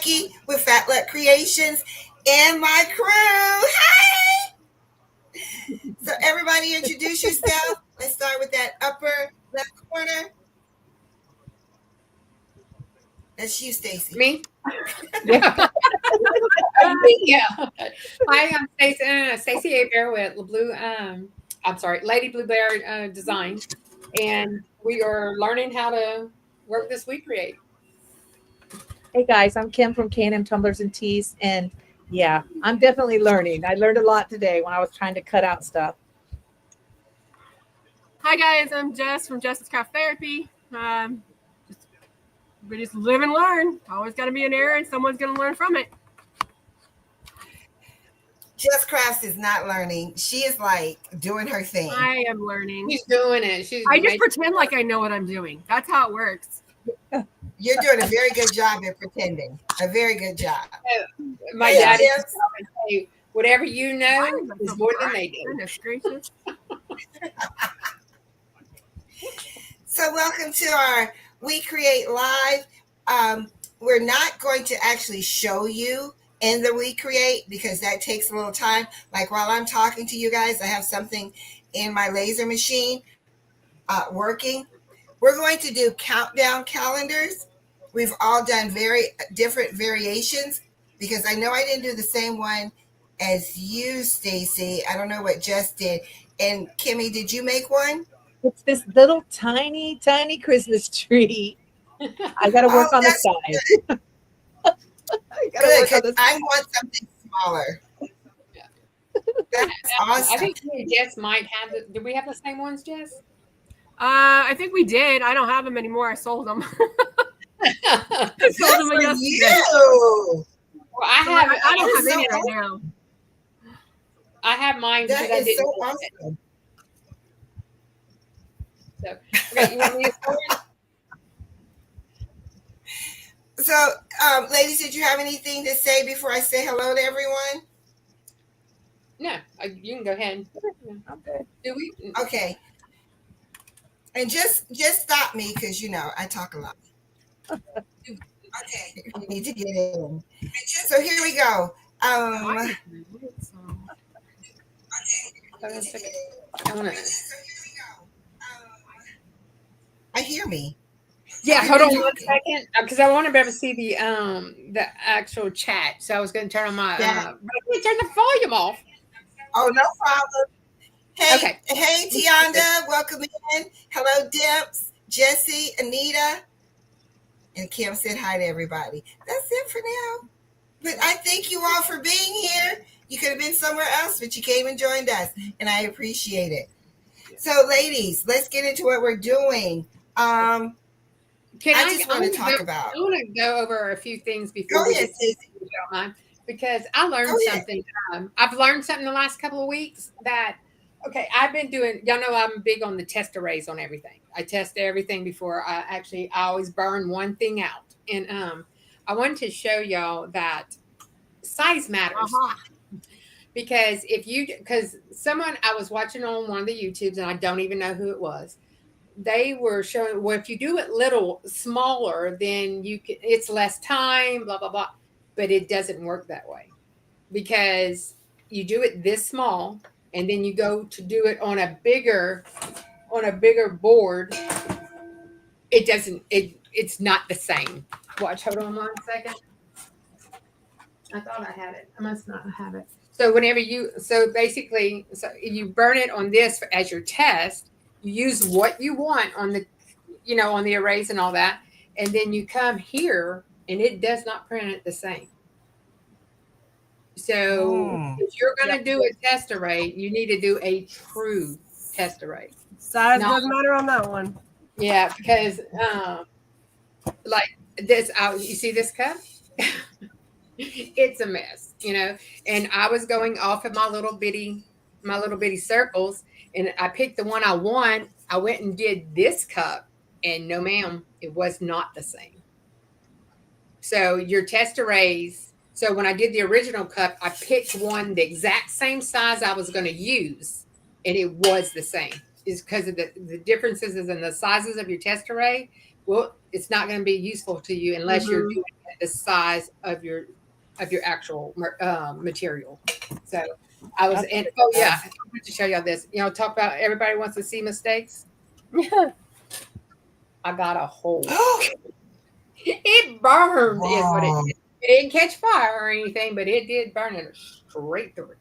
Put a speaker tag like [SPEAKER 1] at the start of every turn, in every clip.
[SPEAKER 1] Becky with Fat Luck Creations and my crew. Hi! So everybody introduce yourself. Let's start with that upper left corner. That's you, Stacy.
[SPEAKER 2] Me? Yeah. Yeah. Hi, I'm Stacey Abear with Lady Blue Bear Design, and we are learning how to work this WeCreat.
[SPEAKER 3] Hey guys, I'm Kim from K&M Tumblers and Tees, and yeah, I'm definitely learning. I learned a lot today when I was trying to cut out stuff.
[SPEAKER 4] Hi guys, I'm Jess from Jess's Craft Therapy. We just live and learn. Always got to be an error, and someone's going to learn from it.
[SPEAKER 1] Jess Crafts is not learning. She is like doing her thing.
[SPEAKER 4] I am learning.
[SPEAKER 2] She's doing it.
[SPEAKER 4] I just pretend like I know what I'm doing. That's how it works.
[SPEAKER 1] You're doing a very good job at pretending. A very good job.
[SPEAKER 2] My dad used to say, whatever you know is more than they do.
[SPEAKER 4] Goodness gracious.
[SPEAKER 1] So welcome to our WeCreat Live. We're not going to actually show you in the WeCreat because that takes a little time. Like while I'm talking to you guys, I have something in my laser machine working. We're going to do countdown calendars. We've all done very different variations because I know I didn't do the same one as you, Stacy. I don't know what Jess did. And Kimmy, did you make one?
[SPEAKER 3] It's this little tiny Christmas tree. I got to work on the size.
[SPEAKER 1] Good, because I want something smaller.
[SPEAKER 2] Yeah.
[SPEAKER 1] That's awesome.
[SPEAKER 2] I think Jess might have do we have the same ones, Jess?
[SPEAKER 4] I think we did. I don't have them anymore. I sold them. I sold them yesterday.
[SPEAKER 1] You.
[SPEAKER 2] Well, I
[SPEAKER 4] don't have any right now.
[SPEAKER 2] I have mine
[SPEAKER 1] That
[SPEAKER 2] because I
[SPEAKER 1] is
[SPEAKER 2] didn't.
[SPEAKER 1] so awesome.
[SPEAKER 2] So, okay, you want me to start?
[SPEAKER 1] So, ladies, did you have anything to say before I say hello to everyone?
[SPEAKER 2] No, you can go ahead.
[SPEAKER 3] I'm good.
[SPEAKER 2] Do we?
[SPEAKER 1] Okay. And just stop me because I talk a lot. Okay, we need to get in. So here we go.
[SPEAKER 2] I want to.
[SPEAKER 1] I hear me.
[SPEAKER 2] Yeah, hold on 1 second, because I want to be able to see the actual chat. So I was going to turn on my turn the volume off.
[SPEAKER 1] Oh, no problem. Hey,
[SPEAKER 2] Okay.
[SPEAKER 1] Hey, Tianda, welcome in. Hello, Dimps, Jesse, Anita, and Kim said hi to everybody. That's it for now. But I thank you all for being here. You could have been somewhere else, but you came and joined us, and I appreciate it. So, ladies, let's get into what we're doing. I just want to talk about.
[SPEAKER 2] I want to go over a few things before we get to because I learned something. I've learned something the last couple of weeks that. Okay, I've been doing. Y'all know I'm big on the test arrays on everything. I test everything before I always burn one thing out, and I wanted to show y'all that size matters. Because someone I was watching on one of the YouTubes, and I don't even know who it was. They were showing, well, if you do it smaller, then it's less time, blah, blah, blah. But it doesn't work that way because you do it this small and then you go to do it on a bigger board. It doesn't, it's not the same. Watch, hold on 1 second. I thought I had it. I must not have it. So basically, you burn it on this as your test. You use what you want on the arrays and all that. And then you come here and it does not print it the same. So if you're going to do a test array, you need to do a true test array.
[SPEAKER 4] Size doesn't matter on that one.
[SPEAKER 2] Yeah, because like this, you see this cup? It's a mess, and I was going off of my little bitty circles, and I picked the one I want. I went and did this cup, and no, ma'am, it was not the same. So your test arrays. So when I did the original cup, I picked one the exact same size I was going to use, and it was the same. It's because of the differences in the sizes of your test array. well, it's not going to be useful to you unless you're doing it the size of your actual material. So I was, and oh yeah, I wanted to show y'all this. You know, talk about everybody wants to see mistakes. I got a hole. It burned, is what it did. It didn't catch fire or anything, but it did burn it straight through.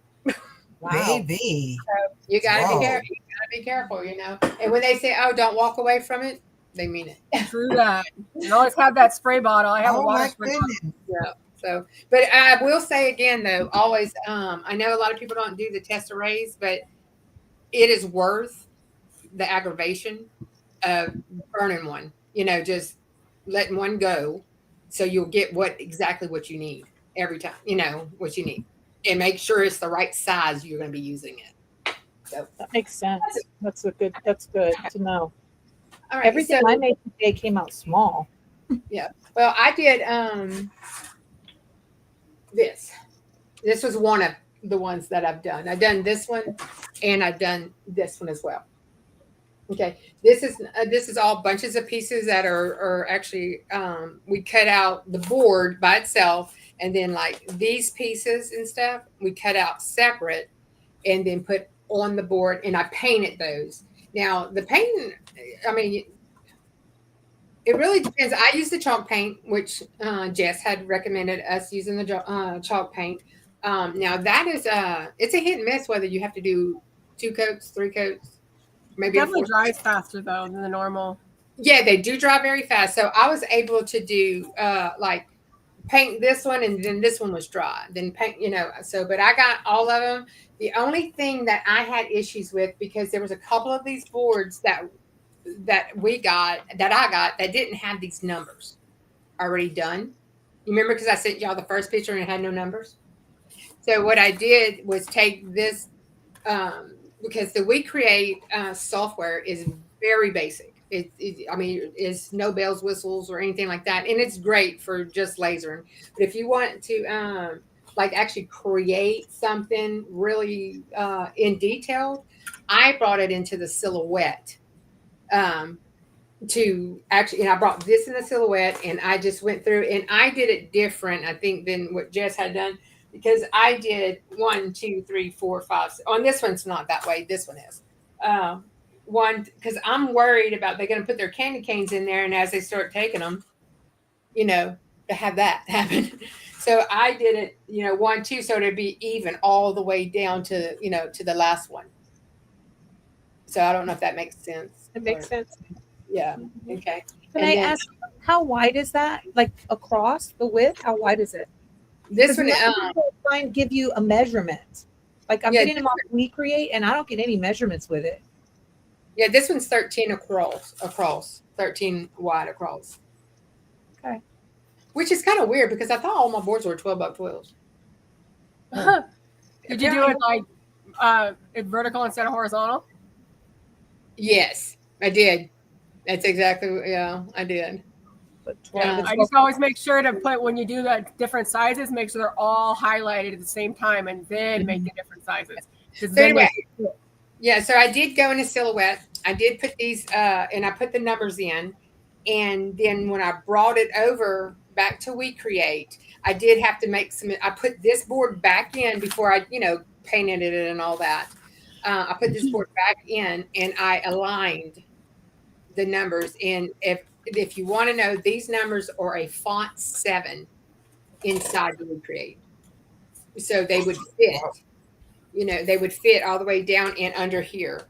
[SPEAKER 1] Wow. Baby.
[SPEAKER 2] So you gotta be careful. You gotta be careful, you know. And when they say, "Oh, don't walk away from it," they mean it.
[SPEAKER 4] True that. You always have that spray bottle. I have a water spray bottle.
[SPEAKER 2] Yeah. So, but I will say again, though, always, I know a lot of people don't do the test arrays, but it is worth the aggravation of burning one. You know, just letting one go, so you'll get exactly what you need every time. You know what you need, and make sure it's the right size you're going to be using it. So
[SPEAKER 3] that makes sense. That's good to know.
[SPEAKER 2] All right,
[SPEAKER 3] everything I made today came out small.
[SPEAKER 2] Yeah. Well, I did this. This was one of the ones that I've done. I've done this one, and I've done this one as well. Okay, this is all bunches of pieces that are actually we cut out the board by itself, and then like these pieces and stuff we cut out separate, and then put on the board, and I painted those. Now the painting, I mean, it really depends. I use the chalk paint, which Jess had recommended us using the chalk paint. Now that is it's a hit and miss whether you have to do 2 coats, 3 coats. Maybe
[SPEAKER 4] definitely dries faster though than the normal.
[SPEAKER 2] Yeah, they do dry very fast. So I was able to do like paint this one, and then this one was dry. Then paint, you know. So, but I got all of them. The only thing that I had issues with, because there was a couple of these boards that I got that didn't have these numbers already done. You remember, because I sent y'all the first picture and it had no numbers. So what I did was take this. Because the WeCreat software is very basic. I mean, it's no bells, whistles, or anything like that, and it's great for just lasering. But if you want to like actually create something really in detail, I brought it into the Silhouette to actually, and I brought this in the Silhouette, and I just went through and I did it different, I think, than what Jess had done. Because I did 1, 2, 3, 4, 5. On this one's not that way. This one is. One, because I'm worried about they're going to put their candy canes in there, and as they start taking them, you know, to have that happen. So I did it, you know, 1, 2, so it'd be even all the way down to, you know, to the last one. So I don't know if that makes sense.
[SPEAKER 3] It makes sense.
[SPEAKER 2] Yeah. Okay.
[SPEAKER 3] Can I ask, how wide is that? Like across the width? How wide is it?
[SPEAKER 2] This one,
[SPEAKER 3] try and give you a measurement. Like I'm getting them off WeCreat, and I don't get any measurements with it.
[SPEAKER 2] Yeah, this one's 13 across, 13 wide across.
[SPEAKER 3] Okay.
[SPEAKER 2] Which is kind of weird because I thought all my boards were 12x12.
[SPEAKER 4] Did you do it like vertical instead of horizontal?
[SPEAKER 2] Yes, I did. That's exactly, I did.
[SPEAKER 4] I just always make sure to put, when you do the different sizes, make sure they're all highlighted at the same time, and then make the different sizes.
[SPEAKER 2] So anyway, so I did go in a Silhouette. I did put these, and I put the numbers in. And then when I brought it over back to WeCreat, I did have to make I put this board back in before I, you know, painted it and all that. I put this board back in, and I aligned the numbers. And if you want to know, these numbers are a font 7 inside the WeCreat. So they would fit, you know, they would fit all the way down and under here.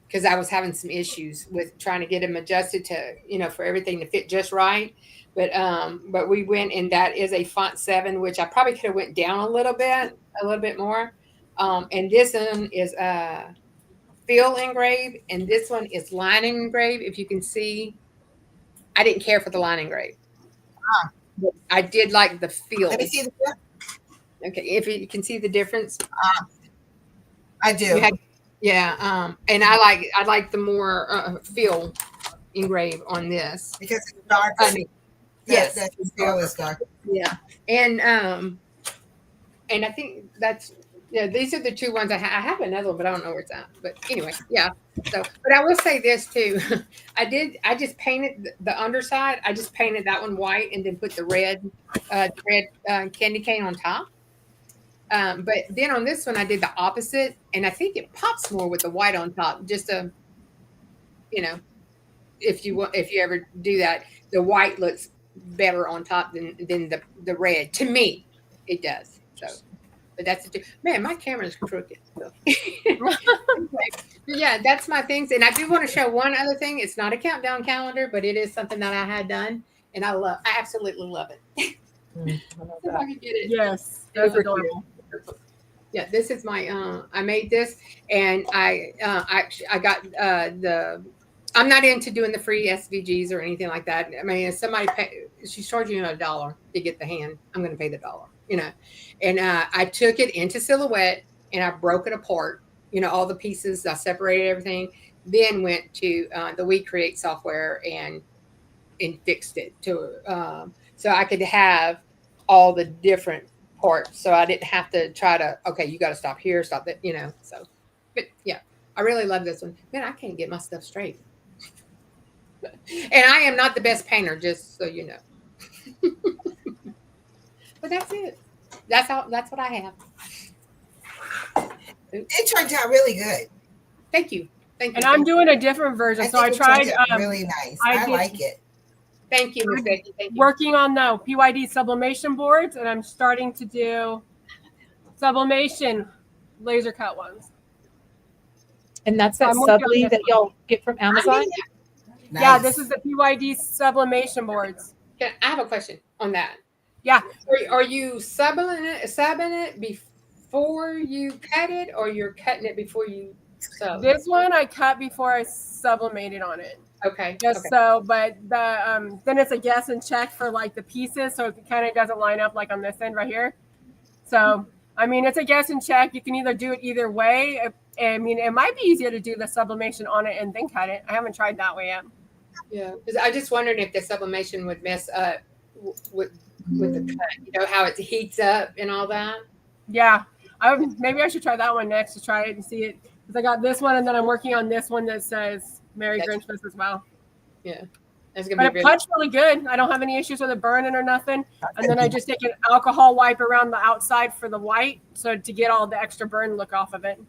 [SPEAKER 2] Because I was having some issues with trying to get them adjusted to, you know, for everything to fit just right. But we went, and that is a font 7, which I probably could have went down a little bit more. And this one is fill engrave, and this one is line engrave. If you can see, I didn't care for the line engrave. I did like the feel.
[SPEAKER 1] Let me see the difference.
[SPEAKER 2] Okay, if you can see the difference.
[SPEAKER 1] I do.
[SPEAKER 2] And I like the more fill engrave on this
[SPEAKER 1] because it's dark.
[SPEAKER 2] Yes,
[SPEAKER 1] that fill is dark.
[SPEAKER 2] Yeah, and I think that's Yeah, these are the two ones I have another one, but I don't know where it's at. But anyway, yeah. So, but I will say this too. I just painted the underside. I just painted that one white and then put the red candy cane on top. But then on this one, I did the opposite, and I think it pops more with the white on top. Just to, you know, if you ever do that, the white looks better on top than the red. To me, it does. So, but that's the two. Man, my camera's crooked. So. Anyway, yeah, that's my things. And I do want to show one other thing. It's not a countdown calendar, but it is something that I had done, and I absolutely love it. If I could get it.
[SPEAKER 4] Yes, that's adorable.
[SPEAKER 2] Yeah, this is my. I made this, and I got the. I'm not into doing the free SVGs or anything like that. I mean, if somebody she's charging you $1 to get the hand, I'm going to pay the $1. And I took it into Silhouette and I broke it apart. All the pieces. I separated everything. Then went to the WeCreat software and fixed it to so I could have all the different parts. So I didn't have to try to. Okay, you got to stop here, stop that. So, but yeah, I really love this one. Man, I can't get my stuff straight. And I am not the best painter, just so you know. But that's it. That's what I have.
[SPEAKER 1] It turned out really good.
[SPEAKER 2] Thank you.
[SPEAKER 4] And I'm doing a different version. So I tried.
[SPEAKER 1] Really nice. I like it.
[SPEAKER 2] Thank you, Miss Becky. Thank you.
[SPEAKER 4] Working on the PYD sublimation boards, and I'm starting to do sublimation laser cut ones.
[SPEAKER 3] And that's that subli that y'all get from Amazon?
[SPEAKER 4] Nice. Yeah, this is the PYD sublimation boards.
[SPEAKER 2] I have a question on that.
[SPEAKER 4] Yeah.
[SPEAKER 2] Are you subbing it before you cut it, or you're cutting it before you sub?
[SPEAKER 4] This one I cut before I sublimated on it.
[SPEAKER 2] Okay.
[SPEAKER 4] So, but the then it's a guess and check for like the pieces, so it kind of doesn't line up like on this end right here. So, I mean, it's a guess and check. You can either do it either way. I mean, it might be easier to do the sublimation on it and then cut it. I haven't tried that way yet.
[SPEAKER 2] Yeah, because I just wondered if the sublimation would mess up with the cut. How it heats up and all that.
[SPEAKER 4] Yeah, maybe I should try that one next to try it and see it. Because I got this one, and then I'm working on this one that says Merry Grinchmas as well.
[SPEAKER 2] Yeah, that's gonna
[SPEAKER 4] be. But it cuts really good. I don't have any issues with it burning or nothing. And then I just take an alcohol wipe around the outside for the white, so to get all the extra burn look off of it.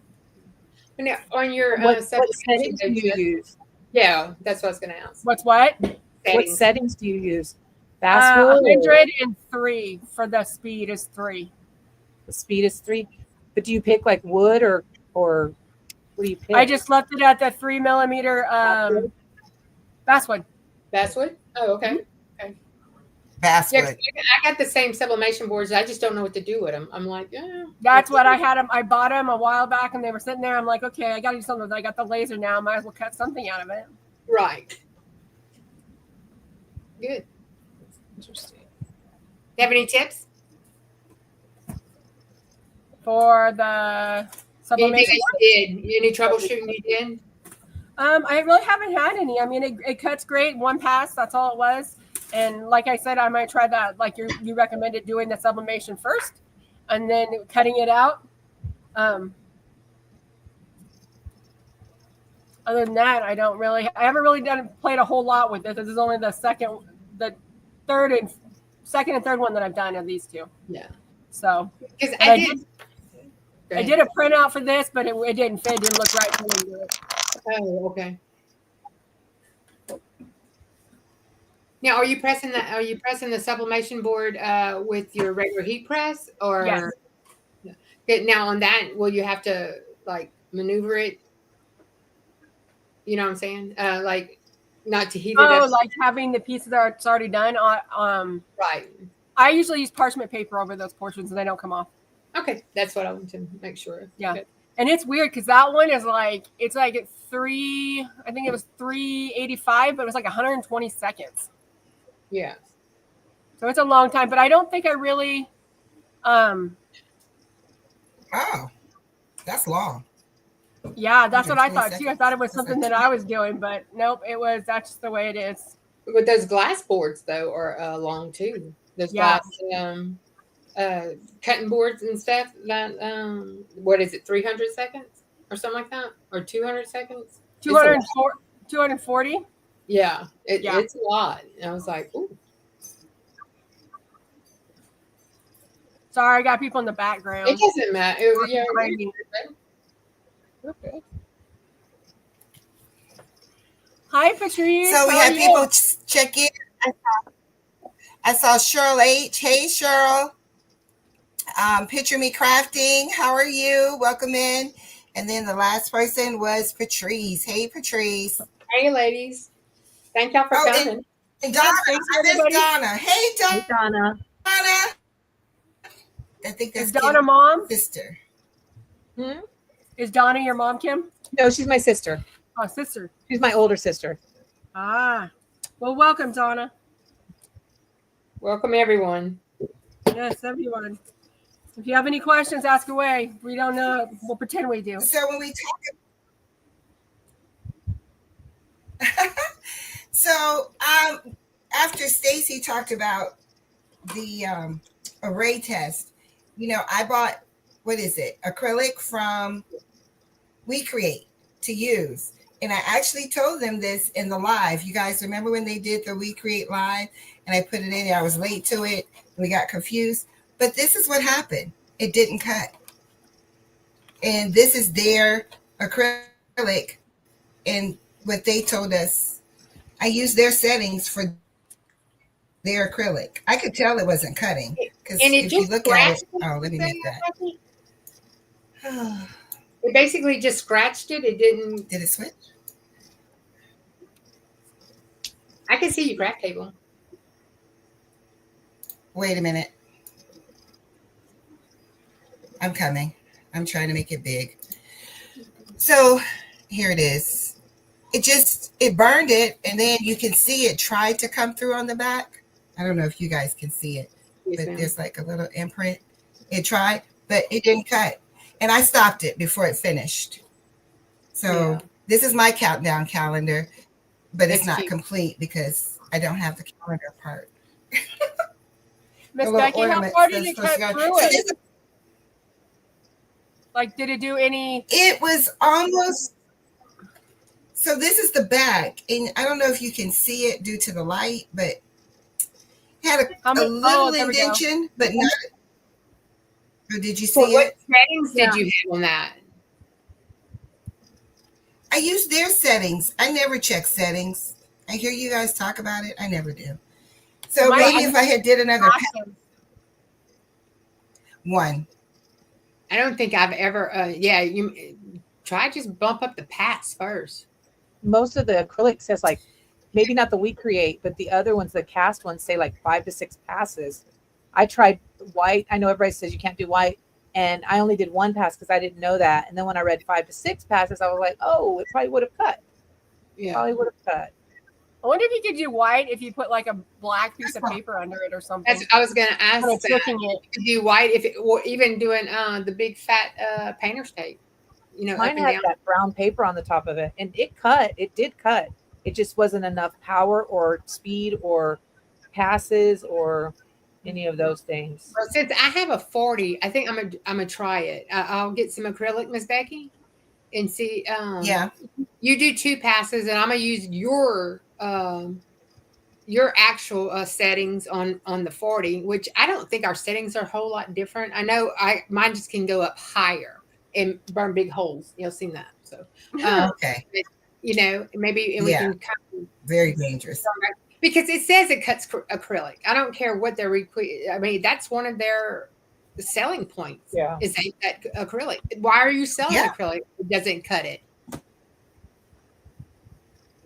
[SPEAKER 2] Now, on your
[SPEAKER 3] what settings do you use?
[SPEAKER 2] Yeah, that's what I was going to ask.
[SPEAKER 4] What?
[SPEAKER 3] What settings do you use? Fast
[SPEAKER 4] 103 for the speed is 3.
[SPEAKER 3] The speed is 3. But do you pick like wood or what do you pick?
[SPEAKER 4] I just left it at the 3 millimeter basswood.
[SPEAKER 2] Basswood? Oh, okay. Okay.
[SPEAKER 1] Basswood.
[SPEAKER 2] Yeah, I got the same sublimation boards. I just don't know what to do with them. I'm like,
[SPEAKER 4] That's what I had them. I bought them a while back, and they were sitting there. I'm like, okay, I got to do something. I got the laser now. Might as well cut something out of it.
[SPEAKER 2] Right. Good. Interesting. You have any tips
[SPEAKER 4] for the sublimation?
[SPEAKER 2] Any troubleshooting you did?
[SPEAKER 4] I really haven't had any. I mean, it cuts great. One pass. That's all it was. And like I said, I might try that. Like you recommended doing the sublimation first and then cutting it out. Other than that, I haven't really played a whole lot with it. This is only the second and third one that I've done of these two.
[SPEAKER 2] Yeah.
[SPEAKER 4] So
[SPEAKER 2] because
[SPEAKER 4] I did a printout for this, but it didn't fit. It didn't look right for me to do it.
[SPEAKER 2] Oh, okay. Now, are you pressing the sublimation board with your regular heat press, or
[SPEAKER 4] yes.
[SPEAKER 2] Now on that, will you have to like maneuver it? You know what I'm saying? Like not to heat it up.
[SPEAKER 4] Oh, like having the pieces that it's already done.
[SPEAKER 2] Right.
[SPEAKER 4] I usually use parchment paper over those portions, and they don't come off.
[SPEAKER 2] Okay, that's what I want to make sure.
[SPEAKER 4] Yeah.
[SPEAKER 2] Okay.
[SPEAKER 4] And it's weird because that one is like it's like at 3. I think it was 385, but it was like 120 seconds.
[SPEAKER 2] Yeah.
[SPEAKER 4] So it's a long time, but I don't think I really.
[SPEAKER 1] Oh, that's long.
[SPEAKER 4] Yeah, that's what I thought too. I thought it was something that I was doing, but nope, that's just the way it is.
[SPEAKER 2] But those glass boards though are long too. Those glass. cutting boards and stuff. That what is it, 300 seconds or something like that, or 200 seconds?
[SPEAKER 4] 240.
[SPEAKER 2] Yeah,
[SPEAKER 4] Yeah.
[SPEAKER 2] it's a lot. And I was like, ooh.
[SPEAKER 4] Sorry, I got people in the background.
[SPEAKER 2] It doesn't matter. Yeah,
[SPEAKER 4] Behind me.
[SPEAKER 2] okay.
[SPEAKER 4] Hi, Patrice.
[SPEAKER 1] So we
[SPEAKER 4] How are
[SPEAKER 1] had
[SPEAKER 4] you?
[SPEAKER 1] people check in. I saw Cheryl H. Hey, Cheryl. Picture Me Crafting. How are you? Welcome in. And then the last person was Patrice. Hey, Patrice.
[SPEAKER 2] Hey, ladies. Thank y'all for coming.
[SPEAKER 1] And Donna.
[SPEAKER 4] Thanks,
[SPEAKER 1] I miss
[SPEAKER 4] everybody.
[SPEAKER 1] Donna. Hey, Donna.
[SPEAKER 3] Hey, Donna.
[SPEAKER 1] I think that's
[SPEAKER 4] Is Donna
[SPEAKER 1] Kim's
[SPEAKER 4] mom?
[SPEAKER 1] sister.
[SPEAKER 4] Is Donna your mom, Kim?
[SPEAKER 3] No, she's my sister.
[SPEAKER 4] Oh, sister.
[SPEAKER 3] She's my older sister.
[SPEAKER 4] Ah. Well, welcome, Donna.
[SPEAKER 2] Welcome, everyone.
[SPEAKER 4] Yes, everyone. If you have any questions, ask away. We don't know. We'll pretend we do.
[SPEAKER 1] So when we talk, so after Stacy talked about the array test, I bought, what is it, acrylic from WeCreat to use. And I actually told them this in the live. You guys remember when they did the WeCreat live and I put it in there? I was late to it. We got confused. But this is what happened. It didn't cut. And this is their acrylic. And what they told us, I used their settings for their acrylic. I could tell it wasn't cutting. Because if you look at it, let me make that.
[SPEAKER 2] It basically just scratched it. It didn't.
[SPEAKER 1] Did it switch?
[SPEAKER 2] I can see your craft table.
[SPEAKER 1] Wait a minute. I'm coming. I'm trying to make it big. So here it is. It burned it, and then you can see it tried to come through on the back. I don't know if you guys can see it, but there's like a little imprint. It tried, but it didn't cut. And I stopped it before it finished. So this is my countdown calendar, but it's not complete because I don't have the calendar part.
[SPEAKER 4] Miss Becky, how far did it cut through it? Like, did it do any?
[SPEAKER 1] It was almost. So this is the back, and I don't know if you can see it due to the light, but it had a little indentation, but not. Or did you see it?
[SPEAKER 2] What settings did you have on that?
[SPEAKER 1] I use their settings. I never check settings. I hear you guys talk about it. I never do. So maybe if I had did another one.
[SPEAKER 2] I don't think I've ever. You try just bump up the pass first.
[SPEAKER 3] Most of the acrylic says like, maybe not the WeCreat, but the other ones, the cast ones say like 5 to 6 passes. I tried white. I know everybody says you can't do white. And I only did 1 pass because I didn't know that. And then when I read 5 to 6 passes, I was like, oh, it probably would have cut.
[SPEAKER 2] Yeah.
[SPEAKER 3] Probably would have cut.
[SPEAKER 4] I wonder if you could do white if you put like a black piece of paper under it or something.
[SPEAKER 2] I was going to ask that.
[SPEAKER 4] Tricking it.
[SPEAKER 2] You could do white or even doing the big fat painter's tape.
[SPEAKER 3] Mine had that brown paper on the top of it, and it cut. It did cut. It just wasn't enough power or speed or passes or any of those things.
[SPEAKER 2] Well, since I have a 40, I think I'm gonna try it. I'll get some acrylic, Miss Becky, and see. You do 2 passes, and I'm gonna use your actual settings on the 40, which I don't think our settings are a whole lot different. I know mine just can go up higher and burn big holes. You'll see that. So
[SPEAKER 1] okay.
[SPEAKER 2] Maybe we can kind of
[SPEAKER 1] very dangerous.
[SPEAKER 2] Because it says it cuts acrylic. I don't care what they're I mean, that's one of their selling points.
[SPEAKER 3] Yeah.
[SPEAKER 2] Is that acrylic. Why are you selling acrylic? It doesn't cut it.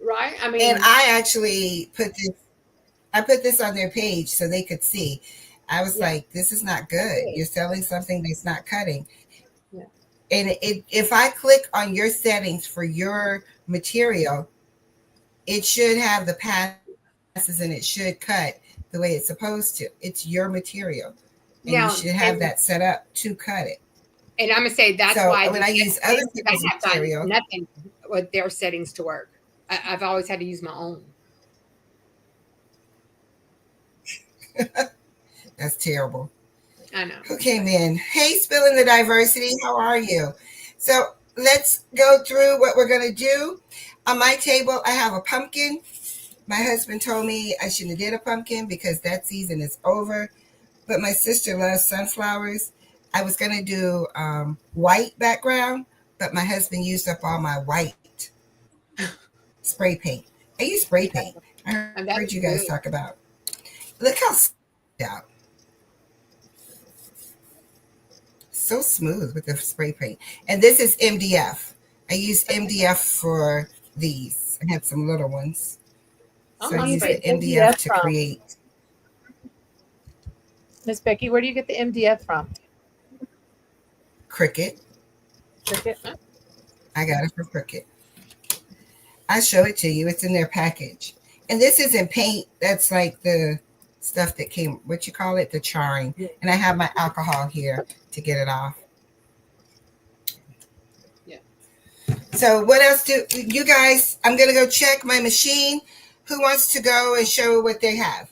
[SPEAKER 2] Right? I mean,
[SPEAKER 1] and I actually put this on their page so they could see. I was like, this is not good. You're selling something that's not cutting.
[SPEAKER 2] Yeah.
[SPEAKER 1] And if I click on your settings for your material, it should have the passes and it should cut the way it's supposed to. It's your material. And you should have that set up to cut it.
[SPEAKER 2] And I'm going to say that's why
[SPEAKER 1] when I use other people's material,
[SPEAKER 2] nothing with their settings to work. I've always had to use my own.
[SPEAKER 1] That's terrible.
[SPEAKER 2] I know.
[SPEAKER 1] Who came in? Hey, Spilling the Diversity. How are you? So let's go through what we're going to do. On my table, I have a pumpkin. My husband told me I shouldn't have did a pumpkin because that season is over. But my sister loves sunflowers. I was going to do white background, but my husband used up all my white spray paint. I use spray paint. I heard
[SPEAKER 2] And
[SPEAKER 1] you
[SPEAKER 2] that
[SPEAKER 1] guys
[SPEAKER 2] was
[SPEAKER 1] talk
[SPEAKER 2] good.
[SPEAKER 1] about. Look how out. So smooth with the spray paint. And this is MDF. I use MDF for these. I had some little ones. So
[SPEAKER 2] I'm
[SPEAKER 1] I
[SPEAKER 3] Where do
[SPEAKER 2] not
[SPEAKER 3] you
[SPEAKER 1] use
[SPEAKER 3] get
[SPEAKER 1] the
[SPEAKER 2] spraying.
[SPEAKER 1] MDF
[SPEAKER 3] MDF
[SPEAKER 1] to
[SPEAKER 3] from?
[SPEAKER 1] create
[SPEAKER 3] Miss Becky, where do you get the MDF from?
[SPEAKER 1] Cricut.
[SPEAKER 3] Cricket?
[SPEAKER 1] I got it from Cricut. I show it to you. It's in their package. And this isn't paint. That's like the stuff that came, what you call it, the charring.
[SPEAKER 3] Yeah.
[SPEAKER 1] And I have my alcohol here to get it off.
[SPEAKER 2] Yeah.
[SPEAKER 1] So what else do you guys? I'm gonna go check my machine. Who wants to go and show what they have?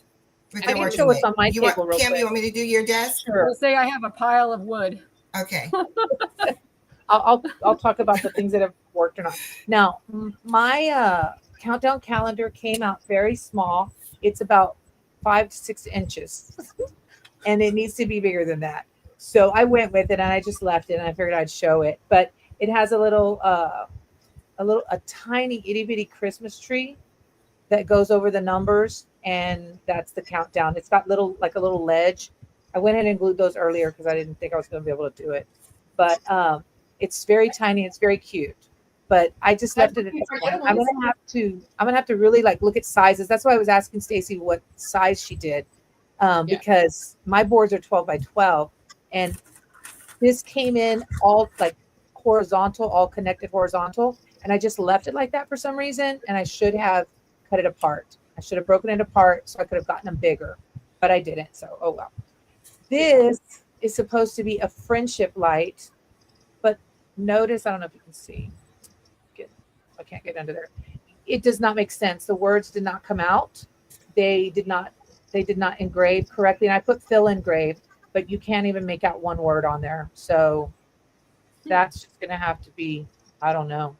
[SPEAKER 1] What
[SPEAKER 3] I
[SPEAKER 1] they're
[SPEAKER 3] can
[SPEAKER 1] working
[SPEAKER 3] show what's
[SPEAKER 1] with?
[SPEAKER 3] on my
[SPEAKER 1] You want
[SPEAKER 3] table real
[SPEAKER 1] Kim? You
[SPEAKER 3] quick.
[SPEAKER 1] want me to do your desk?
[SPEAKER 3] Sure.
[SPEAKER 4] We'll say I have a pile of wood.
[SPEAKER 1] Okay.
[SPEAKER 3] I'll talk about the things that have worked or not. Now, my countdown calendar came out very small. It's about 5 to 6 inches, and it needs to be bigger than that. So I went with it, and I just left it, and I figured I'd show it. But it has a tiny itty bitty Christmas tree that goes over the numbers, and that's the countdown. It's got like a little ledge. I went ahead and glued those earlier because I didn't think I was going to be able to do it. But it's very tiny. It's very cute. But I just
[SPEAKER 2] That's
[SPEAKER 3] left it at
[SPEAKER 2] okay
[SPEAKER 3] this
[SPEAKER 2] for
[SPEAKER 3] point.
[SPEAKER 2] little
[SPEAKER 3] I'm
[SPEAKER 2] ones.
[SPEAKER 3] gonna have to really like look at sizes. That's why I was asking Stacy what size she did,
[SPEAKER 2] Yeah.
[SPEAKER 3] because my boards are 12 by 12, and this came in all like horizontal, all connected horizontal, and I just left it like that for some reason. And I should have cut it apart. I should have broken it apart so I could have gotten them bigger, but I didn't. So oh well. This is supposed to be a friendship light, but notice I don't know if you can see. I can't get under there. It does not make sense. The words did not come out. They did not. They did not engrave correctly, and I put fill engrave, but you can't even make out one word on there. So that's just gonna have to be. I don't know.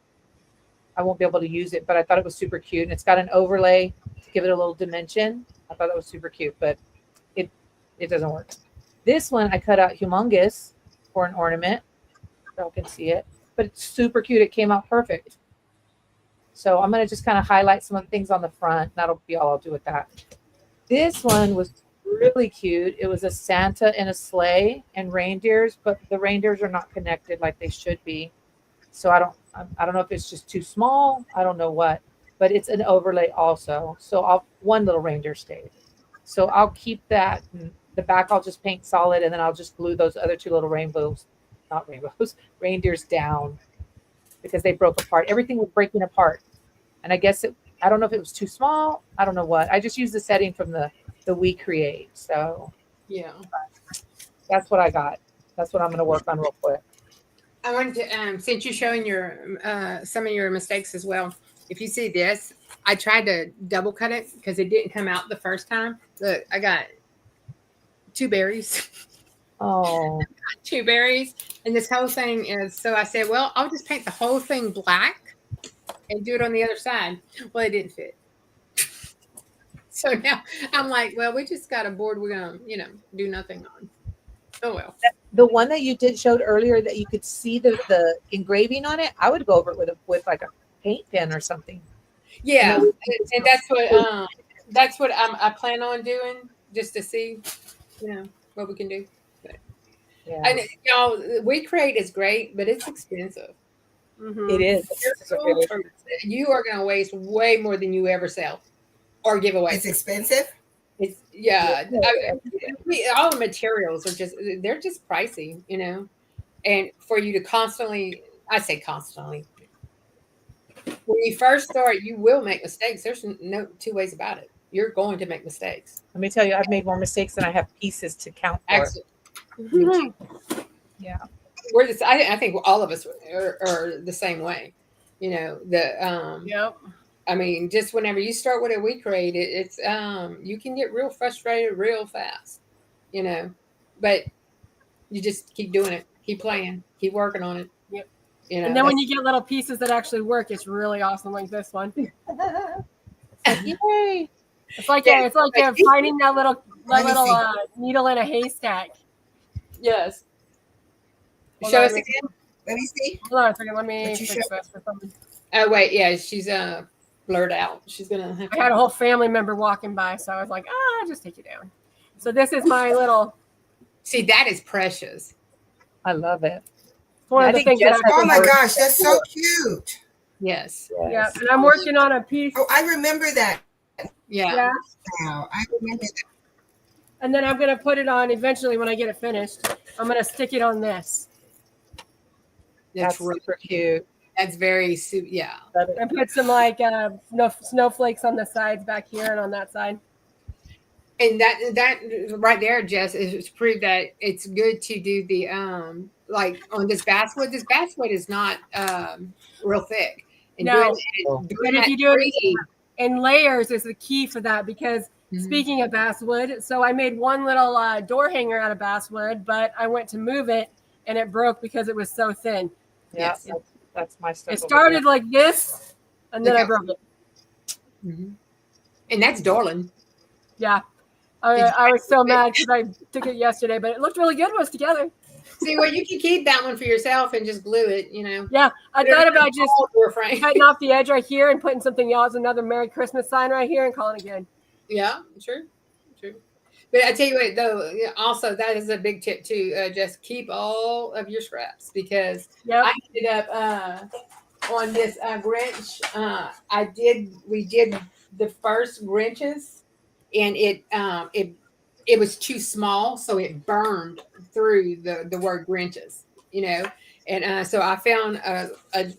[SPEAKER 3] I won't be able to use it, but I thought it was super cute, and it's got an overlay to give it a little dimension. I thought that was super cute, but it doesn't work. This one I cut out humongous for an ornament. Y'all can see it, but it's super cute. It came out perfect. So I'm going to just kind of highlight some of the things on the front. That'll be all I'll do with that. This one was really cute. It was a Santa in a sleigh and reindeers, but the reindeers are not connected like they should be. So I don't know if it's just too small. I don't know what, but it's an overlay also. So one little reindeer stayed. So I'll keep that. And the back I'll just paint solid, and then I'll just glue those other two little reindeers down because they broke apart. Everything was breaking apart. And I guess I don't know if it was too small. I don't know what. I just used the setting from the WeCreat. So
[SPEAKER 2] Yeah.
[SPEAKER 3] that's what I got. That's what I'm going to work on real quick.
[SPEAKER 2] I wanted to, since you're showing your some of your mistakes as well. If you see this, I tried to double cut it because it didn't come out the first time. Look, I got 2 berries.
[SPEAKER 3] Oh,
[SPEAKER 2] 2 berries, and this whole thing is. So I said, well, I'll just paint the whole thing black and do it on the other side. Well, it didn't fit. So now I'm like, well, we just got a board we're gonna, do nothing on. Oh well.
[SPEAKER 3] the one that you showed earlier that you could see the engraving on it. I would go over it with like a paint pen or something.
[SPEAKER 2] Yeah, and that's what I plan on doing just to see, what we can do. But,
[SPEAKER 3] Yeah,
[SPEAKER 2] and y'all, WeCreate is great, but it's expensive.
[SPEAKER 4] Mm-hmm.
[SPEAKER 3] it is.
[SPEAKER 2] You are going to waste way more than you ever sell or give away.
[SPEAKER 1] It's expensive.
[SPEAKER 2] It's all the materials they're just pricey, and for you to constantly, I say constantly, when you first start, you will make mistakes. There's no two ways about it. You're going to make mistakes.
[SPEAKER 3] Let me tell you, I've made more mistakes than I have pieces to count for.
[SPEAKER 2] Actually,
[SPEAKER 3] Yeah.
[SPEAKER 2] I think all of us are the same way.
[SPEAKER 4] Yep.
[SPEAKER 2] I mean, just whenever you start with a WeCreate, it's you can get real frustrated real fast, but You just keep doing it, keep playing, keep working on it.
[SPEAKER 4] Yep.
[SPEAKER 2] You know,
[SPEAKER 4] And then when you get little pieces that actually work, it's really awesome, like this one.
[SPEAKER 3] Yay!
[SPEAKER 4] It's like
[SPEAKER 2] Yeah,
[SPEAKER 4] finding that little
[SPEAKER 1] Let me see.
[SPEAKER 4] needle in a haystack.
[SPEAKER 2] yes.
[SPEAKER 4] Hold
[SPEAKER 2] Show
[SPEAKER 4] on,
[SPEAKER 2] us again.
[SPEAKER 1] Let me see.
[SPEAKER 4] Hold on a second. Let me
[SPEAKER 1] What you
[SPEAKER 4] fix
[SPEAKER 1] show?
[SPEAKER 4] this for something.
[SPEAKER 2] Oh wait, yeah, she's blurred out. She's gonna have
[SPEAKER 4] I had a whole family member walking by, so I was like, I'll just take you down. So this is my little.
[SPEAKER 2] see that is precious.
[SPEAKER 3] I love it.
[SPEAKER 4] It's one
[SPEAKER 3] Yeah,
[SPEAKER 4] of
[SPEAKER 3] I
[SPEAKER 4] the
[SPEAKER 3] think
[SPEAKER 4] things that
[SPEAKER 3] Jess
[SPEAKER 4] I.
[SPEAKER 3] has
[SPEAKER 1] Oh my
[SPEAKER 3] worked
[SPEAKER 1] gosh, that's so cute.
[SPEAKER 2] Yes.
[SPEAKER 4] Yeah, and I'm working on a piece.
[SPEAKER 1] Oh, I remember that
[SPEAKER 2] Yeah.
[SPEAKER 4] Yeah,
[SPEAKER 1] now. I remember that.
[SPEAKER 4] and then I'm gonna put it on eventually when I get it finished. I'm gonna stick it on this
[SPEAKER 2] That's
[SPEAKER 3] That's
[SPEAKER 2] really
[SPEAKER 3] super cute.
[SPEAKER 2] That's very yeah.
[SPEAKER 4] and put some like snowflakes on the sides back here and on that side.
[SPEAKER 2] And that right there, Jess, is proof that it's good to do the like on this basswood. This basswood is not real thick. And
[SPEAKER 4] No,
[SPEAKER 2] doing
[SPEAKER 4] but if
[SPEAKER 2] that
[SPEAKER 4] you do it
[SPEAKER 2] 3D,
[SPEAKER 4] in layers is the key for that because speaking of basswood, so I made one little door hanger out of basswood, but I went to move it and it broke because it was so thin.
[SPEAKER 3] Yeah,
[SPEAKER 2] Yes.
[SPEAKER 3] that's my stuff.
[SPEAKER 4] It started like this, and then I broke it.
[SPEAKER 2] and that's darling.
[SPEAKER 4] Yeah, I was so mad because I took it yesterday, but it looked really good when it was together.
[SPEAKER 2] See, well, you can keep that one for yourself and just glue it. You know.
[SPEAKER 4] Yeah, I thought about just
[SPEAKER 2] frame.
[SPEAKER 4] cutting off the edge right here and putting something else, another Merry Christmas sign right here, and calling it good.
[SPEAKER 2] Yeah, true. But I tell you what, though, also that is a big tip too. Just keep all of your scraps because I ended up on this Grinch. We did the first Grinches, and it was too small, so it burned through the word Grinches. You know, and so I found a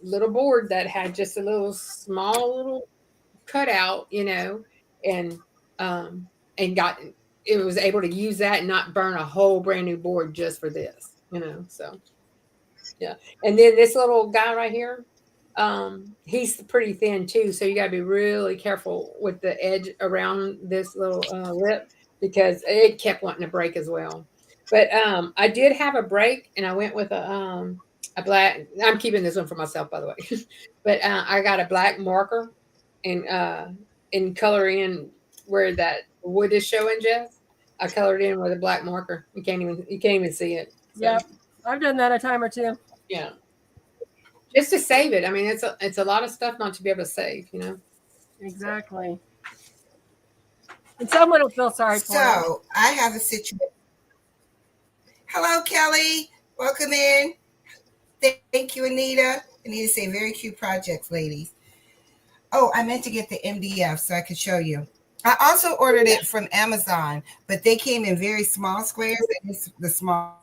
[SPEAKER 2] little board that had just a little small little cutout. You know, and got it was able to use that and not burn a whole brand new board just for this, you know. So yeah. And then this little guy right here, he's pretty thin too, so you got to be really careful with the edge around this little lip because it kept wanting to break as well. But I did have a break and I went with a black. I'm keeping this one for myself, by the way. But I got a black marker and color in where that wood is showing, Jess. I colored in with a black marker. You can't even see it. So,
[SPEAKER 4] Yep, I've done that a time or two.
[SPEAKER 2] yeah, just to save it. I mean, it's a lot of stuff not to be able to save. You know.
[SPEAKER 4] Exactly. And someone will feel sorry for it.
[SPEAKER 1] So I have a situation. Hello, Kelly. Welcome in. Thank you, Anita. Anita say very cute projects, ladies. Oh, I meant to get the MDF so I could show you. I also ordered it from Amazon, but they came in very small squares. And it's the small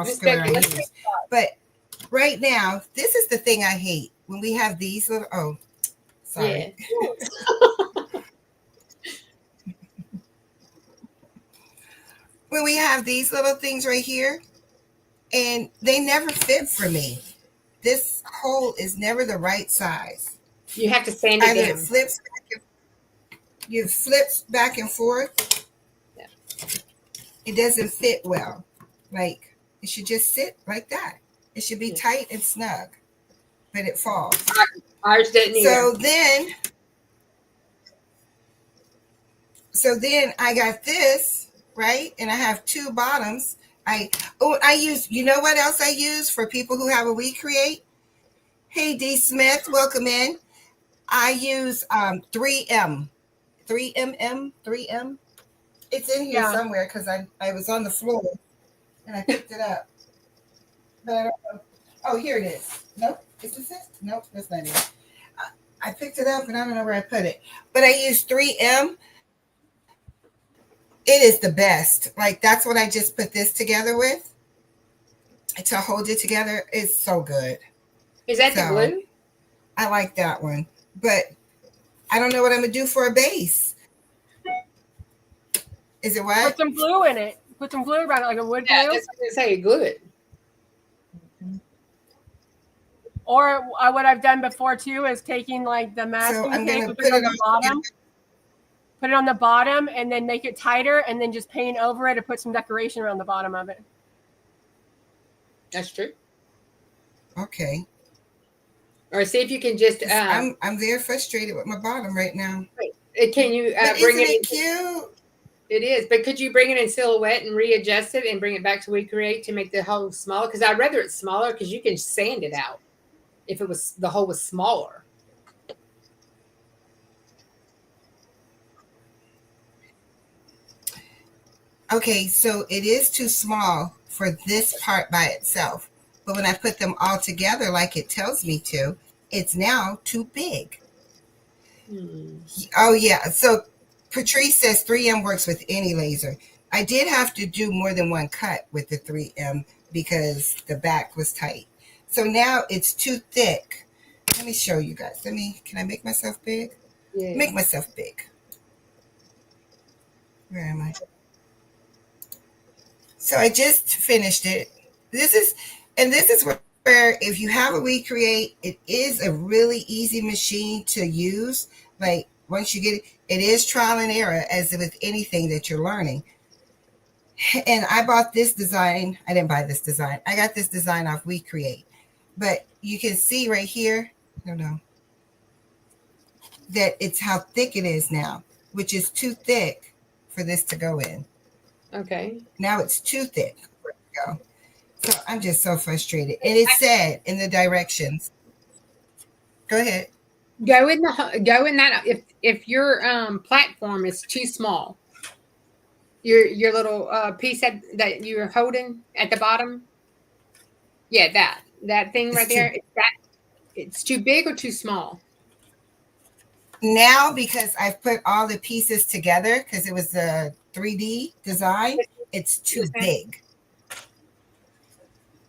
[SPEAKER 1] square I use. But right now, this is the thing I hate when we have these little. Oh, sorry. Yeah. When we have these little things right here, and they never fit for me. This hole is never the right size.
[SPEAKER 2] You have to sand it
[SPEAKER 1] Either
[SPEAKER 2] down.
[SPEAKER 1] It flips back and forth.
[SPEAKER 2] Yeah.
[SPEAKER 1] It doesn't fit well. Like it should just sit like that. It should be tight and snug, but it falls.
[SPEAKER 2] Ours didn't either.
[SPEAKER 1] So then I got this, right? And I have two bottoms. I use, you know what else I use for people who have a WeCreat? Hey, D. Smith, welcome in. I use 3M. 3M. It's in here somewhere because I was on the floor and I picked it up. But I don't know. Oh, here it is. Nope. Is this it? Nope, that's not it. I picked it up and I don't know where I put it. But I use 3M. It is the best. Like that's what I just put this together with to hold it together. It's so good.
[SPEAKER 2] Is that the glue?
[SPEAKER 1] I like that one, but I don't know what I'm gonna do for a base. Is it what?
[SPEAKER 4] Put some glue in it. Put some glue around it, like a wood glue.
[SPEAKER 2] Yeah, that's what I say. Glue it.
[SPEAKER 4] Or what I've done before too is taking like the masking tape and put it on the bottom. Put it on the bottom and then make it tighter and then just paint over it or put some decoration around the bottom of it.
[SPEAKER 2] That's true.
[SPEAKER 1] Okay.
[SPEAKER 2] Or see if you can just.
[SPEAKER 1] I'm very frustrated with my bottom right now.
[SPEAKER 2] Can you
[SPEAKER 1] But
[SPEAKER 2] bring
[SPEAKER 1] isn't
[SPEAKER 2] it?
[SPEAKER 1] it cute?
[SPEAKER 2] It is, but could you bring it in silhouette and readjust it and bring it back to WeCreate to make the hole smaller? Because I'd rather it's smaller because you can sand it out if it was the hole was smaller.
[SPEAKER 1] Okay, so it is too small for this part by itself. But when I put them all together like it tells me to, it's now too big. Oh, yeah. So Patrice says 3M works with any laser. I did have to do more than one cut with the 3M because the back was tight. So now it's too thick. Let me show you guys. Can I make myself big?
[SPEAKER 2] Yeah.
[SPEAKER 1] Make myself big. Where am I? So I just finished it. This is where if you have a WeCreate, it is a really easy machine to use. Like once you get it, it is trial and error as with anything that you're learning. And I bought this design. I didn't buy this design. I got this design off WeCreate. But you can see right here, I don't know, that it's how thick it is now, which is too thick for this to go in.
[SPEAKER 2] Okay.
[SPEAKER 1] Now it's too thick for it to go. So I'm just so frustrated. And it said in the directions. Go ahead.
[SPEAKER 2] Go in that if your platform is too small, your little piece that you're holding at the bottom. Yeah, that thing right there. It's too big or too small.
[SPEAKER 1] Now, because I've put all the pieces together, because it was a 3D design, it's too big.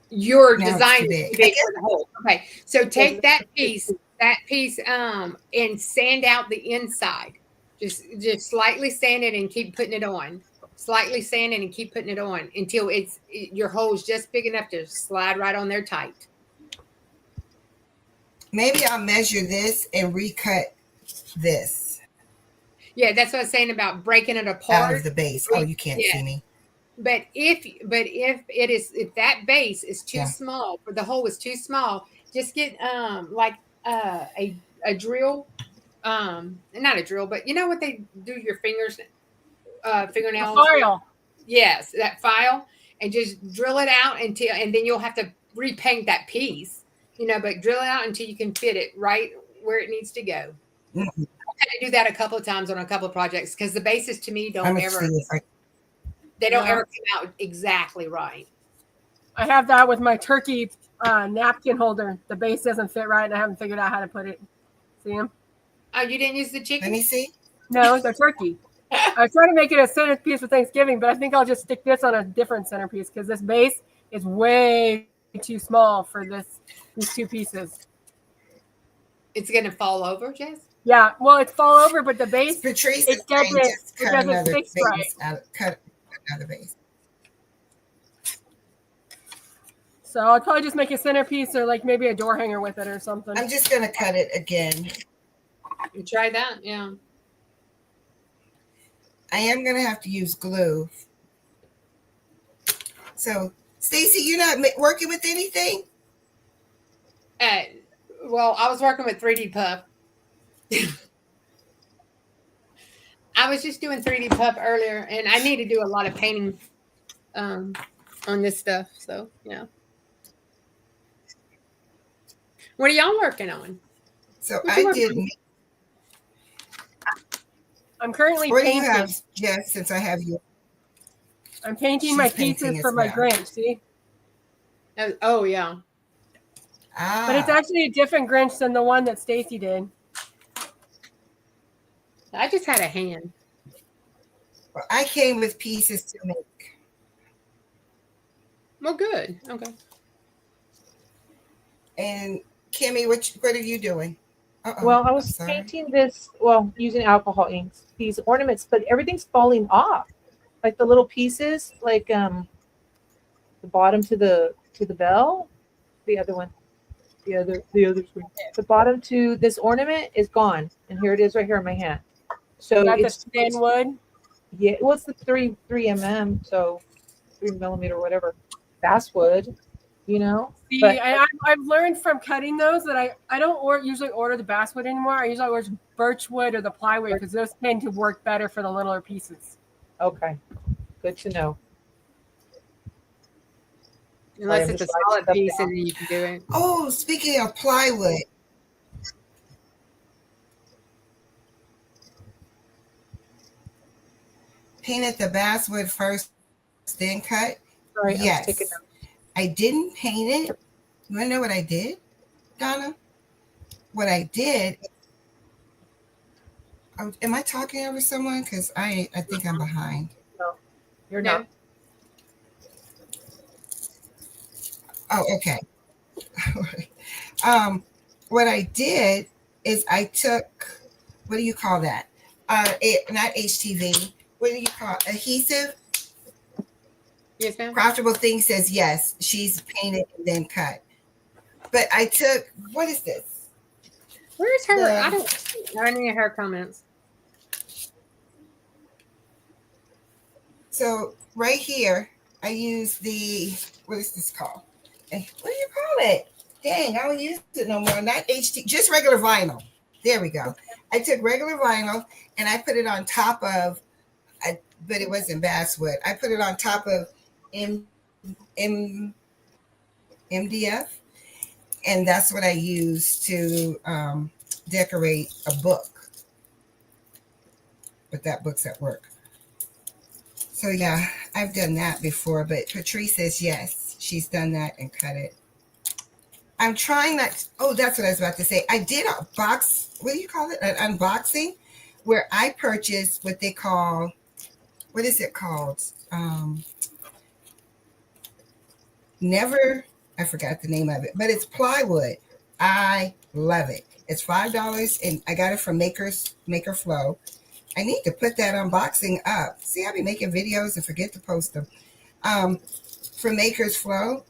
[SPEAKER 2] Your
[SPEAKER 1] Now
[SPEAKER 2] design
[SPEAKER 1] it's
[SPEAKER 2] is too big for the hole. Okay, so take that piece, and sand out the inside. Just slightly sand it and keep putting it on. Slightly sand it and keep putting it on until your hole's just big enough to slide right on there tight.
[SPEAKER 1] Maybe I'll measure this and recut this.
[SPEAKER 2] Yeah, that's what I was saying about breaking it apart
[SPEAKER 1] out of the base. Oh, you can't see me.
[SPEAKER 2] But if that base is too small, or the hole is too small, just get like a drill, not a drill, but you know what they do your fingernails.
[SPEAKER 4] A file.
[SPEAKER 2] Yes, that file, and just drill it out and then you'll have to repaint that piece, but drill it out until you can fit it right where it needs to go. Mm-hmm. I do that a couple of times on a couple of projects because the bases to me don't ever come out exactly right.
[SPEAKER 4] I have that with my turkey napkin holder. The base doesn't fit right, and I haven't figured out how to put it. See them?
[SPEAKER 2] Oh, you didn't use the chicken?
[SPEAKER 1] Let me see.
[SPEAKER 4] No, the turkey. I was trying to make it a centerpiece for Thanksgiving, but I think I'll just stick this on a different centerpiece because this base is way too small for these two pieces.
[SPEAKER 2] It's going to fall over, Jess?
[SPEAKER 4] Yeah, well, it's fall over, but the base,
[SPEAKER 1] Patrice
[SPEAKER 4] it doesn't fix right.
[SPEAKER 1] Cut another base.
[SPEAKER 4] So I'll probably just make a centerpiece or like maybe a door hanger with it or something.
[SPEAKER 1] I'm just going to cut it again.
[SPEAKER 2] You try that? Yeah.
[SPEAKER 1] I am going to have to use glue. So, Stacy, you're not working with anything?
[SPEAKER 2] Well, I was working with 3D Puff. I was just doing 3D Puff earlier, and I need to do a lot of painting on this stuff. So, yeah. What are y'all working on?
[SPEAKER 1] So I did.
[SPEAKER 4] I'm currently
[SPEAKER 1] what
[SPEAKER 4] painting.
[SPEAKER 1] Do you have, Jess, since I have you?
[SPEAKER 4] I'm painting my pieces for my Grinch, see?
[SPEAKER 2] Oh, yeah.
[SPEAKER 1] Ah.
[SPEAKER 4] But it's actually a different Grinch than the one that Stacy did.
[SPEAKER 2] I just had a hand.
[SPEAKER 1] Well, I came with pieces to make.
[SPEAKER 2] Well, good. Okay.
[SPEAKER 1] And Kimmy, what are you doing?
[SPEAKER 3] Well, I was painting this, using alcohol inks, these ornaments, but everything's falling off. Like the little pieces, like the bottom to the bell, the other one, the other screen. The bottom to this ornament is gone, and here it is right here in my hand. So
[SPEAKER 4] it's the thin wood.
[SPEAKER 3] Yeah, well, it's the 3 mm, so 3 millimeter, whatever, basswood. you know.
[SPEAKER 4] See,
[SPEAKER 3] But
[SPEAKER 4] I've learned from cutting those that I don't usually order the basswood anymore. I usually order birchwood or the plywood because those tend to work better for the littler pieces.
[SPEAKER 3] okay, good to know. Sorry,
[SPEAKER 2] Unless
[SPEAKER 3] I'm
[SPEAKER 2] it's a
[SPEAKER 3] just writing
[SPEAKER 2] solid
[SPEAKER 3] stuff
[SPEAKER 2] piece
[SPEAKER 3] down.
[SPEAKER 2] and then you can do it.
[SPEAKER 1] Oh, speaking of plywood, painted the basswood first, then cut.
[SPEAKER 3] Sorry, I'm just taking
[SPEAKER 1] Yes, I didn't paint it. You want to know what I did, Donna? What I did. Am I talking over someone? Because I think I'm behind.
[SPEAKER 3] no, you're
[SPEAKER 2] No.
[SPEAKER 3] not.
[SPEAKER 1] Oh, okay. What I did is I took, what do you call that? Not HTV. What do you call it? Adhesive?
[SPEAKER 2] Yes, ma'am.
[SPEAKER 1] Craftable Thing says yes. She's painted and then cut. But I took, what is this?
[SPEAKER 2] Where's her?
[SPEAKER 1] The-
[SPEAKER 2] I don't see any of her comments.
[SPEAKER 1] So right here, I use the, what is this called? What do you call it? Dang, I don't use it no more. Not HT, just regular vinyl. There we go. I took regular vinyl and I put it on top of, but it wasn't basswood. I put it on top of MDF, and that's what I use to decorate a book. But that book's at work. So yeah, I've done that before, but Patrice says yes, she's done that and cut it. I'm trying not. Oh, that's what I was about to say. I did a box. What do you call it? An unboxing, where I purchased what they call. What is it called? Never. I forgot the name of it, but it's plywood. I love it. It's $5, and I got it from Maker Flow. I need to put that unboxing up. See, I be making videos and forget to post them. From Maker's Flow,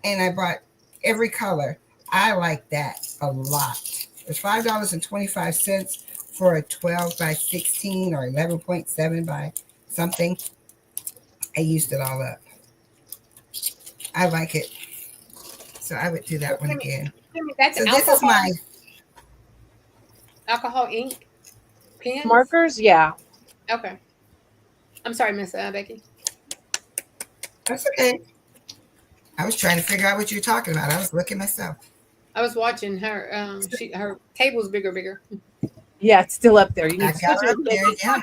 [SPEAKER 1] and I bought every color. I like that a lot. It's $5.25 for a 12 by 16 or 11.7 by something. I used it all up. I like it. So I would do that one again.
[SPEAKER 2] That's
[SPEAKER 1] So
[SPEAKER 2] alcohol,
[SPEAKER 1] this is my
[SPEAKER 2] alcohol ink pens.
[SPEAKER 3] Markers, yeah.
[SPEAKER 2] Okay. I'm sorry, Miss Becky.
[SPEAKER 1] That's okay. I was trying to figure out what you're talking about. I was looking myself.
[SPEAKER 2] I was watching her. Her table's bigger.
[SPEAKER 3] Yeah, it's still up there. You
[SPEAKER 1] I
[SPEAKER 3] need
[SPEAKER 1] got
[SPEAKER 3] to
[SPEAKER 1] it up there, yeah.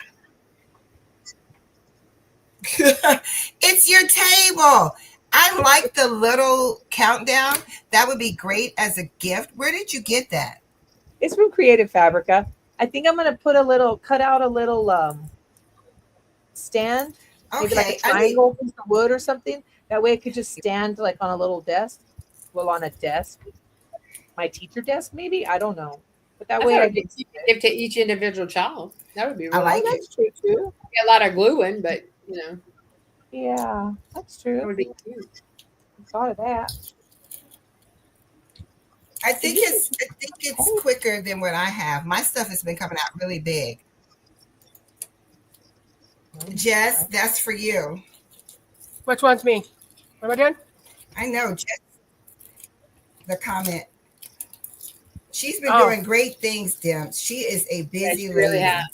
[SPEAKER 1] It's your table. I like the little countdown. That would be great as a gift. Where did you get that?
[SPEAKER 3] It's from Creative Fabrica. I think I'm gonna cut out a little stand, maybe like a triangle piece of wood or something. That way it could just stand like on a little desk. Well, on a desk. My teacher desk, maybe? I don't know. But that way I can
[SPEAKER 2] give to each individual child. That would be really
[SPEAKER 1] I like
[SPEAKER 3] that's true too.
[SPEAKER 2] a lot of gluing, but
[SPEAKER 3] Yeah, that's true.
[SPEAKER 2] that would be cute.
[SPEAKER 3] I thought of that.
[SPEAKER 1] I think it's quicker than what I have. My stuff has been coming out really big. Jess, that's for you.
[SPEAKER 4] Which one's me? What am I doing?
[SPEAKER 1] I know, Jess. The comment. She's been doing great things, Dim. She is a busy lady.
[SPEAKER 2] Really has.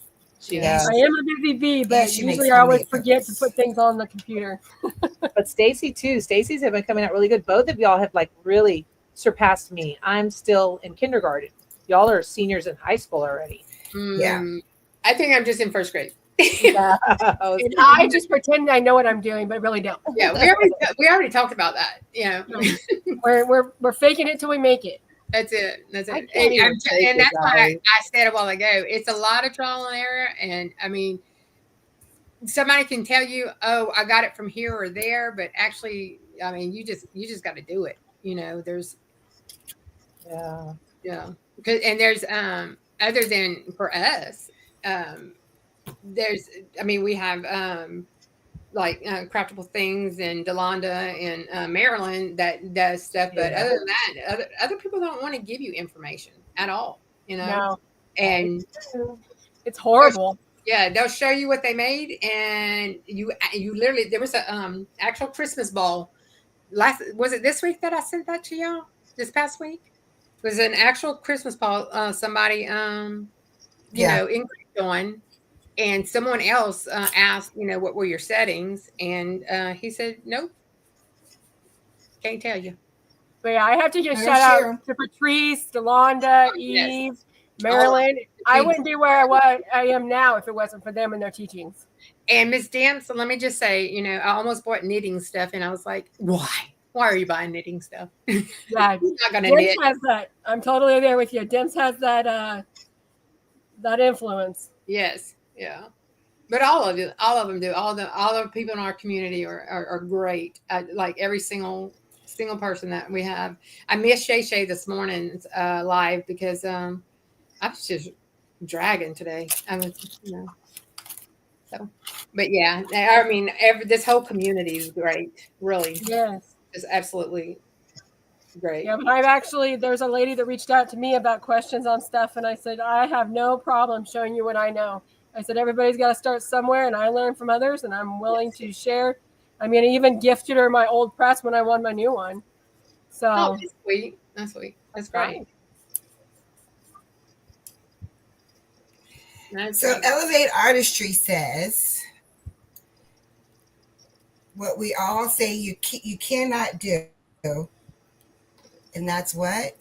[SPEAKER 3] She has.
[SPEAKER 4] I am a busy bee, but usually I always forget to put things on the computer.
[SPEAKER 3] But Stacy too. Stacy's have been coming out really good. Both of y'all have like really surpassed me. I'm still in kindergarten. Y'all are seniors in high school already.
[SPEAKER 1] Yeah.
[SPEAKER 2] I think I'm just in first grade.
[SPEAKER 3] Yeah.
[SPEAKER 4] And I just pretend I know what I'm doing, but really don't.
[SPEAKER 2] Yeah, we already talked about that. Yeah,
[SPEAKER 4] we're faking it till we make it.
[SPEAKER 2] That's it. That's it.
[SPEAKER 3] And
[SPEAKER 2] that's why I said a while ago. It's a lot of trial and error, and I mean, somebody can tell you, "Oh, I got it from here or there," but actually, I mean, you just got to do it. There's there's other than for us, we have like Craftable Things and Delonda and Maryland that does stuff, but other than that, other people don't want to give you information at all,
[SPEAKER 4] No.
[SPEAKER 2] And
[SPEAKER 4] it's horrible.
[SPEAKER 2] Yeah, they'll show you what they made, and you literally, there was a actual Christmas ball was it this week that I sent that to y'all? This past week? It was an actual Christmas ball. Somebody,
[SPEAKER 1] Yeah.
[SPEAKER 2] increased on, and someone else asked, what were your settings, and he said, nope, can't tell you.
[SPEAKER 4] But yeah, I have to give
[SPEAKER 1] I
[SPEAKER 4] shout
[SPEAKER 1] don't
[SPEAKER 4] out
[SPEAKER 1] share 'em.
[SPEAKER 4] to Patrice, Delonda,
[SPEAKER 2] Yes,
[SPEAKER 4] Eve,
[SPEAKER 2] all of
[SPEAKER 4] Marilyn. I wouldn't be where I am now if it wasn't for them and their teachings.
[SPEAKER 2] And Miss Dance, let me just say, I almost bought knitting stuff, and I was like, why? Why are you buying knitting stuff? You're
[SPEAKER 4] Yeah,
[SPEAKER 2] not gonna
[SPEAKER 4] Dims
[SPEAKER 2] knit.
[SPEAKER 4] has that. I'm totally there with you. Dims has that influence.
[SPEAKER 2] Yes, yeah. But all of them do. All the people in our community are great. Like every single person that we have. I missed Shay Shay this morning's live because I was just dragging today. I was, so. But yeah, I mean, this whole community is great. Really,
[SPEAKER 4] Yes.
[SPEAKER 2] it's absolutely great.
[SPEAKER 4] Yeah, but there's a lady that reached out to me about questions on stuff, and I said, I have no problem showing you what I know. I said, everybody's got to start somewhere, and I learn from others, and I'm willing to share. I mean, I even gifted her my old press when I won my new one. So,
[SPEAKER 2] That's sweet. That's sweet. That's great. That's
[SPEAKER 1] So
[SPEAKER 2] great.
[SPEAKER 1] Elevate Artistry says what we all say you cannot do, and that's what?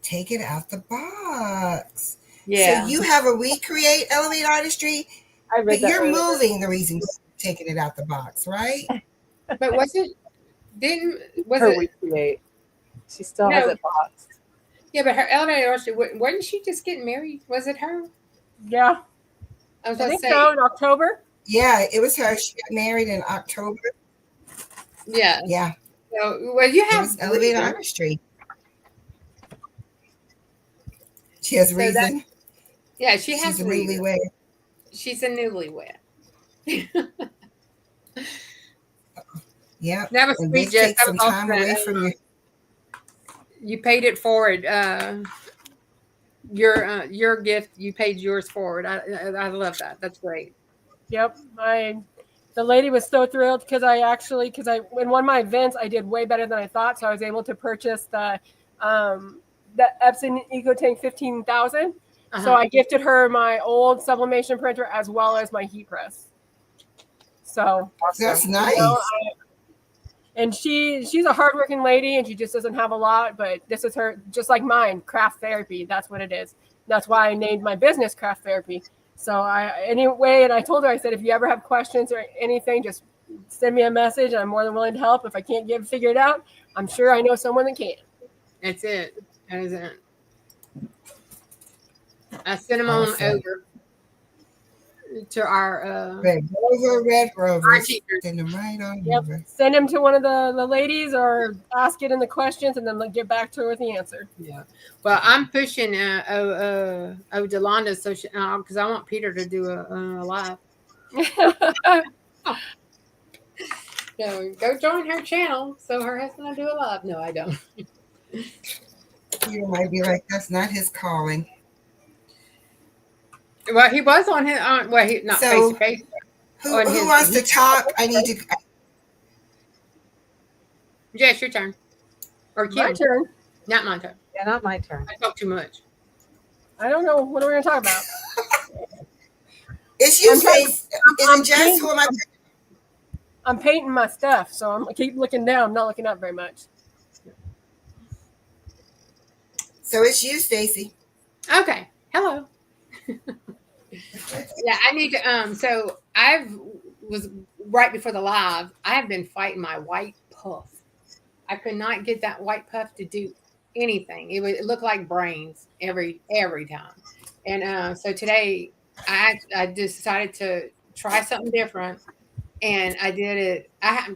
[SPEAKER 1] Take it out the box.
[SPEAKER 2] Yeah.
[SPEAKER 1] So you have a WeCreate Elevate Artistry,
[SPEAKER 3] I read
[SPEAKER 1] but
[SPEAKER 3] that
[SPEAKER 1] you're
[SPEAKER 3] earlier.
[SPEAKER 1] moving the reason you're taking it out the box, right?
[SPEAKER 2] But was it? Was
[SPEAKER 3] Her
[SPEAKER 2] it?
[SPEAKER 3] WeCreate. She still has
[SPEAKER 2] No.
[SPEAKER 3] it boxed.
[SPEAKER 2] Yeah, but her elevator artistry, wasn't she just getting married? Was it her?
[SPEAKER 4] yeah,
[SPEAKER 2] I was
[SPEAKER 4] I
[SPEAKER 2] going to
[SPEAKER 4] think
[SPEAKER 2] say,
[SPEAKER 4] so in October.
[SPEAKER 1] Yeah, it was her. She got married in October.
[SPEAKER 2] yeah.
[SPEAKER 1] Yeah,
[SPEAKER 2] So, well, you
[SPEAKER 1] it
[SPEAKER 2] have
[SPEAKER 1] was Elevate
[SPEAKER 2] reason.
[SPEAKER 1] Artistry. She has
[SPEAKER 2] So that,
[SPEAKER 1] reason.
[SPEAKER 2] yeah, she
[SPEAKER 1] She's
[SPEAKER 2] has
[SPEAKER 1] a
[SPEAKER 2] reason.
[SPEAKER 1] newlywed.
[SPEAKER 2] She's a newlywed.
[SPEAKER 1] Yep.
[SPEAKER 2] That was
[SPEAKER 1] And
[SPEAKER 2] sweet,
[SPEAKER 1] this
[SPEAKER 2] Jess.
[SPEAKER 1] takes
[SPEAKER 2] That was
[SPEAKER 1] some
[SPEAKER 2] awesome.
[SPEAKER 1] time away from your.
[SPEAKER 2] You paid it forward. Your gift, you paid yours forward. I love that. That's great.
[SPEAKER 4] Yep, the lady was so thrilled because I in one of my events I did way better than I thought, so I was able to purchase the Epson EcoTank 15,000. So I gifted her my old sublimation printer as well as my heat press. So
[SPEAKER 1] That's nice.
[SPEAKER 4] And she's a hardworking lady, and she just doesn't have a lot. But this is her, just like mine, craft therapy. That's what it is. That's why I named my business Craft Therapy. So anyway, and I told her, I said, if you ever have questions or anything, just send me a message. I'm more than willing to help. If I can't figure it out, I'm sure I know someone that can.
[SPEAKER 2] That's it. That is it. I sent them on over to our
[SPEAKER 1] Red Rover.
[SPEAKER 2] our teachers.
[SPEAKER 1] Send them right on
[SPEAKER 4] Yep.
[SPEAKER 1] over.
[SPEAKER 4] Send them to one of the ladies or ask it in the questions, and then get back to her with the answer.
[SPEAKER 2] Yeah. Well, I'm pushing Delonda so because I want Peter to do a live. So go join her channel so her husband will do a live. No, I don't.
[SPEAKER 1] Peter might be like, that's not his calling.
[SPEAKER 2] Well, he was on his he not face to face.
[SPEAKER 1] Who wants to talk? I need to.
[SPEAKER 2] Jess, your turn. Or Kim.
[SPEAKER 4] My turn.
[SPEAKER 2] Not my turn.
[SPEAKER 3] Yeah, not my turn.
[SPEAKER 2] I talk too much.
[SPEAKER 4] I don't know. What are we going to talk about?
[SPEAKER 1] It's you, Stace. Is it Jess? Who am I?
[SPEAKER 4] I'm painting my stuff, so I keep looking down. I'm not looking up very much.
[SPEAKER 1] So it's you, Stacy.
[SPEAKER 2] Okay. Hello. Yeah, I need to. So was right before the live. I have been fighting my white puff. I could not get that white puff to do anything. It looked like brains every time. And so today I decided to try something different, and I did it. I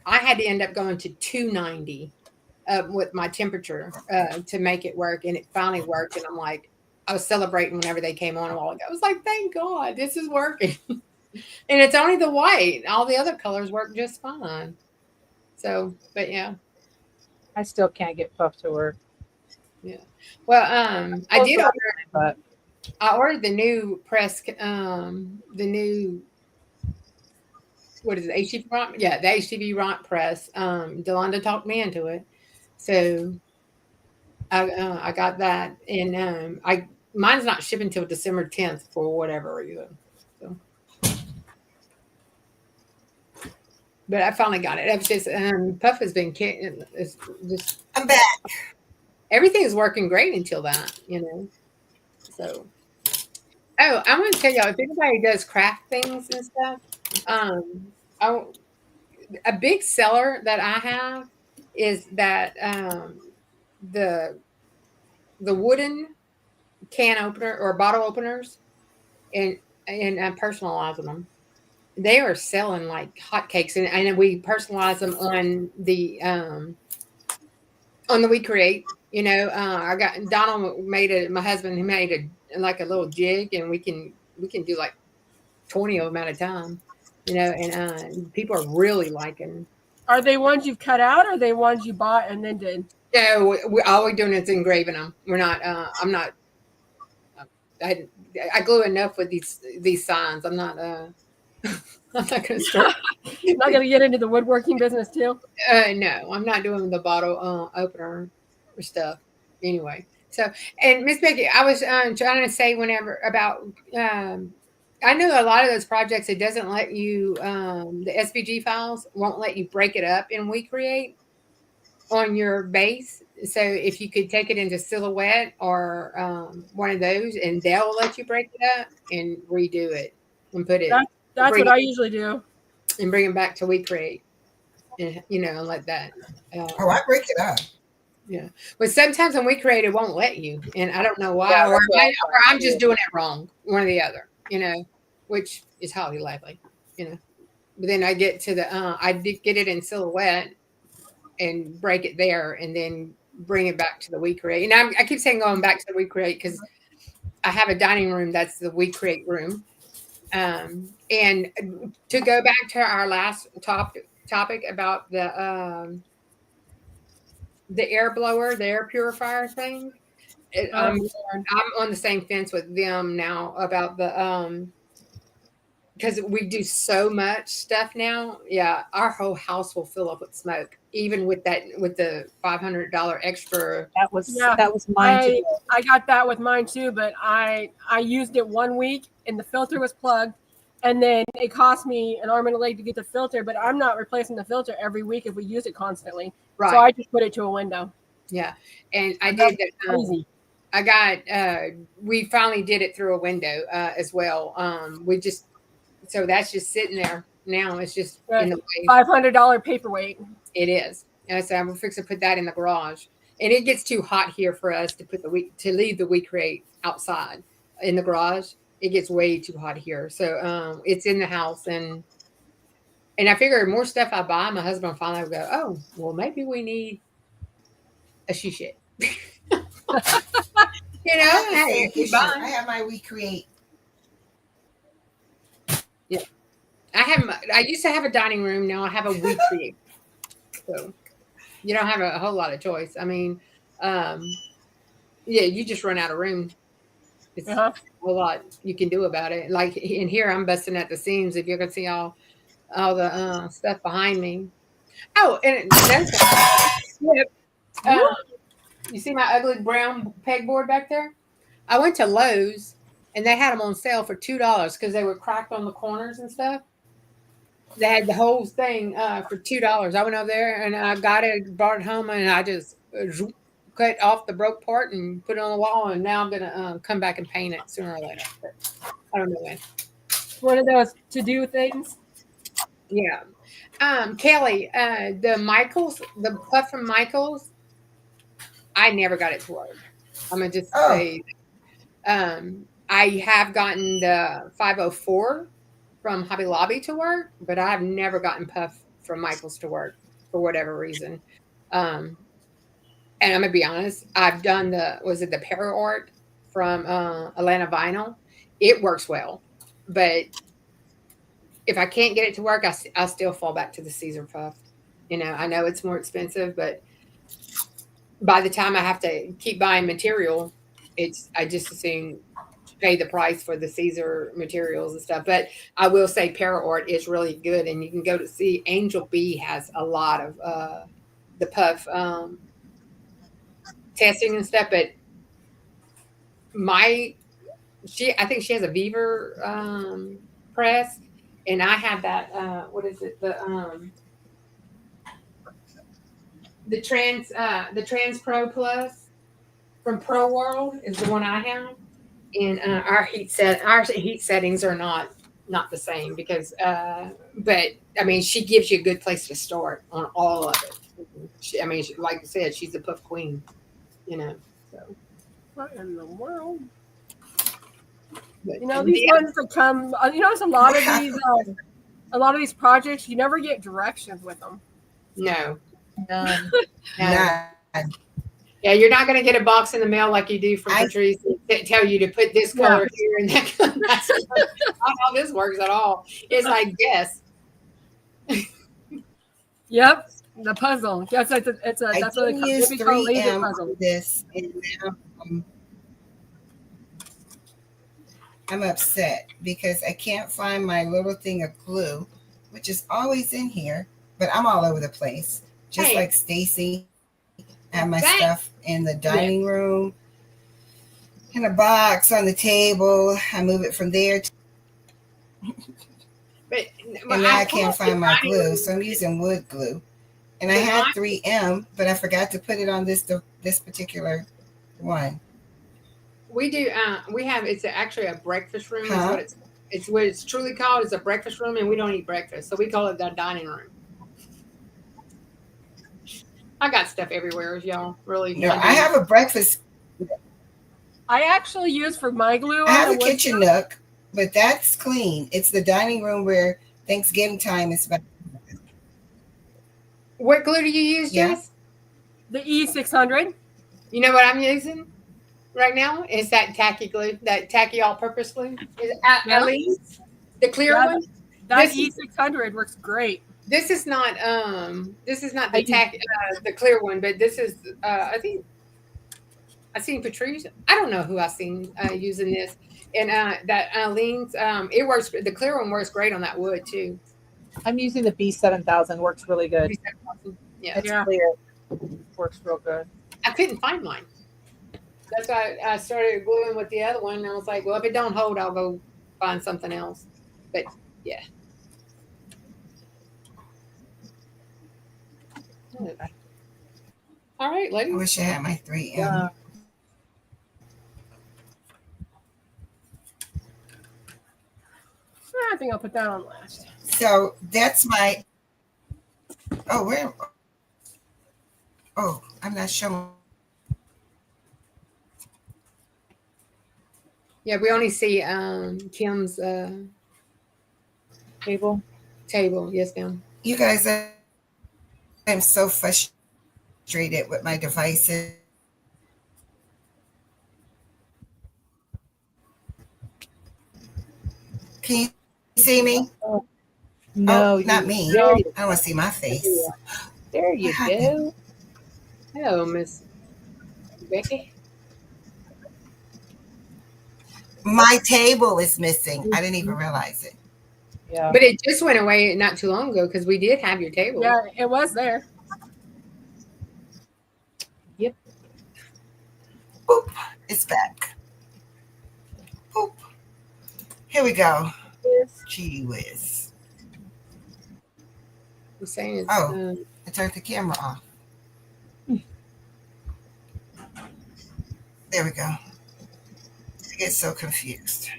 [SPEAKER 2] had to end up going to 290 with my temperature to make it work, and it finally worked. And I'm like, I was celebrating whenever they came on a while ago. I was like, thank God, this is working. And it's only the white. All the other colors work just fine. So, but yeah.
[SPEAKER 3] I still can't get Puff to work.
[SPEAKER 2] Yeah. Well, I did order,
[SPEAKER 3] but
[SPEAKER 2] I ordered the new press, the new what is it? HTV Ront? Yeah, the HTV Ront Press. Delonda talked me into it, so I got that, and I mine's not shipping till December 10th for whatever reason. So, but I finally got it. It was just Puff has been it's just
[SPEAKER 1] I'm back.
[SPEAKER 2] everything is working great until that, So, oh, I'm going to tell y'all if anybody does craft things and stuff, I a big seller that I have is that the the wooden can opener or bottle openers and personalizing them. They are selling like hotcakes, and we personalize them on the WeCreate. I got Donald made it. My husband he made like a little jig, and we can do like 20 of them at a time. And people are really liking.
[SPEAKER 4] Are they ones you've cut out, or are they ones you bought and then did?
[SPEAKER 2] No, all we're doing is engraving them. We're not. I'm not. I glue enough with these signs. I'm not. I'm not going to start.
[SPEAKER 4] Not going to get into the woodworking business too.
[SPEAKER 2] No, I'm not doing the bottle opener stuff. Anyway, so and Miss Becky, I was trying to say whenever about. I know a lot of those projects it doesn't let you the SVG files won't let you break it up in WeCreate on your base. So if you could take it into Silhouette or one of those, and they'll let you break it up and redo it and put it.
[SPEAKER 4] That's what I usually do.
[SPEAKER 2] And bring it back to WeCreate, and like that.
[SPEAKER 1] I break it up.
[SPEAKER 2] Yeah, but sometimes when WeCreate it won't let you, and I don't know why,
[SPEAKER 3] Yeah,
[SPEAKER 2] or I'm just doing it wrong, one or the other. Which is highly likely. But then I get to I did get it in Silhouette and break it there, and then bring it back to the WeCreate. And I keep saying going back to the WeCreate because I have a dining room that's the WeCreate room. And to go back to our last topic about the air blower, the air purifier thing, I'm on the same fence with them now about the because we do so much stuff now. Yeah, our whole house will fill up with smoke, even with the $500 extra.
[SPEAKER 3] That was mine too.
[SPEAKER 4] I got that with mine too, but I used it 1 week and the filter was plugged, and then it cost me an arm and a leg to get the filter. But I'm not replacing the filter every week if we use it constantly.
[SPEAKER 2] Right.
[SPEAKER 4] So I just put it to a window.
[SPEAKER 2] Yeah, and I did that. I got. We finally did it through a window as well. So that's just sitting there now. It's just in the way.
[SPEAKER 4] $500 paperweight.
[SPEAKER 2] It is. And so I'm fixing to put that in the garage. And it gets too hot here for us to leave the WeCreate outside in the garage. It gets way too hot here. So it's in the house, and I figure more stuff I buy, my husband finally will go, oh, well, maybe we need a she shed.
[SPEAKER 1] I have my WeCreate.
[SPEAKER 2] Yeah, I used to have a dining room. Now I have a WeCreate. So you don't have a whole lot of choice. I mean, you just run out of room. It's a whole lot you can do about it. Like in here, I'm busting at the seams. If you can see all the stuff behind me. Oh, and you see my ugly brown pegboard back there? I went to Lowe's and they had them on sale for $2 because they were cracked on the corners and stuff. They had the whole thing for $2. I went over there and I got it, brought it home, and I just cut off the broke part and put it on the wall. And now I'm gonna come back and paint it sooner or later. But I don't know when.
[SPEAKER 4] One of those to-do things.
[SPEAKER 2] Yeah. Kelly, the Puff from Michaels, I never got it to work. I'm gonna just say, I have gotten the 504 from Hobby Lobby to work, but I have never gotten Puff from Michaels to work for whatever reason. And I'm gonna be honest, I've done the Para Art from Atlanta Vinyl. It works well, but if I can't get it to work, I still fall back to the Caesar Puff. I know it's more expensive, but by the time I have to keep buying material, I just assume pay the price for the Caesar materials and stuff. But I will say Para Art is really good, and you can go to see Angel Bee has a lot of the puff testing and stuff. But I think she has a Beaver press, and I have that. What is it? The Trans Pro Plus from Pro World is the one I have, and our heat settings are not the same because but I mean she gives you a good place to start on all of it. Like I said, she's the puff queen, So
[SPEAKER 4] What in the world?
[SPEAKER 2] but,
[SPEAKER 4] These ones that come. It's a lot of these projects. You never get directions with them.
[SPEAKER 2] no.
[SPEAKER 3] None.
[SPEAKER 1] None.
[SPEAKER 2] Yeah, you're not going to get a box in the mail like you do from Patrice that tell you to put this color here and that color. That's not how this works at all. It's like guess.
[SPEAKER 4] Yep, the puzzle. Yes, it's a.
[SPEAKER 1] I
[SPEAKER 4] That's what
[SPEAKER 1] didn't use
[SPEAKER 4] they call laser
[SPEAKER 1] 3M
[SPEAKER 4] puzzle.
[SPEAKER 1] for this, and now I'm upset because I can't find my little thing of glue, which is always in here, but I'm all over the place. Just like Stacy, I have my stuff in the dining room, in a box on the table. I move it from there. And now I can't find my glue, so I'm using wood glue. And I had 3M, but I forgot to put it on this particular one.
[SPEAKER 2] We do. We have. It's actually a breakfast room. Huh? It's what it's truly called. It's a breakfast room, and we don't eat breakfast, so we call it the dining room. I got stuff everywhere, y'all. Really?
[SPEAKER 1] No, I have a breakfast.
[SPEAKER 4] I actually use for my glue.
[SPEAKER 1] I have a kitchen nook, but that's clean. It's the dining room where Thanksgiving time is.
[SPEAKER 2] What glue do you use, Jess?
[SPEAKER 4] The E600.
[SPEAKER 2] You know what I'm using right now? Is that tacky glue, that tacky all-purpose glue? At least the clear one.
[SPEAKER 4] That E600 works great.
[SPEAKER 2] This is not the tacky, the clear one, but this is I think I seen Patrice. I don't know who I seen using this, and that Lean's. It works. The clear one works great on that wood too.
[SPEAKER 3] I'm using the B7000. Works really good.
[SPEAKER 2] Yeah,
[SPEAKER 3] it's clear. Works real good.
[SPEAKER 2] I couldn't find mine. That's why I started gluing with the other one. And I was like, well, if it don't hold, I'll go find something else. But yeah. All right, ladies.
[SPEAKER 1] I wish I had my 3M.
[SPEAKER 4] I think I'll put that on last.
[SPEAKER 1] So that's my. Oh, where? Oh, I'm not showing.
[SPEAKER 2] Yeah, we only see Kim's table. Yes, ma'am.
[SPEAKER 1] You guys, I'm so frustrated with my devices. Can you see me?
[SPEAKER 3] No,
[SPEAKER 1] not me. I want to see my face.
[SPEAKER 3] There you go.
[SPEAKER 2] Hello, Miss Becky.
[SPEAKER 1] My table is missing. I didn't even realize it.
[SPEAKER 3] Yeah.
[SPEAKER 2] But it just went away not too long ago because we did have your table.
[SPEAKER 4] Yeah, it was there.
[SPEAKER 3] Yep.
[SPEAKER 1] Boop. It's back. Boop. Here we go. Gee whiz.
[SPEAKER 2] I'm saying it's,
[SPEAKER 1] I turned the camera off. There we go. I get so confused.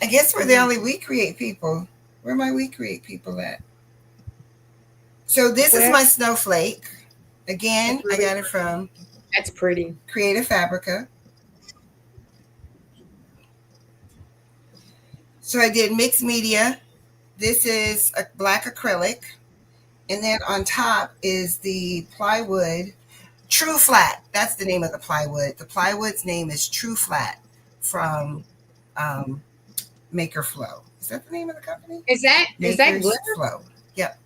[SPEAKER 1] I guess we're the only WeCreate people. Where are my WeCreate people at? So this is my snowflake. Again, I got it from
[SPEAKER 2] That's pretty.
[SPEAKER 1] Creative Fabrica. So I did mixed media. This is a black acrylic. And then on top is the plywood. True Flat. That's the name of the plywood. The plywood's name is True Flat from Maker Flow. Is that the name of the company?
[SPEAKER 2] Is that glitter?
[SPEAKER 1] Flow. Yep.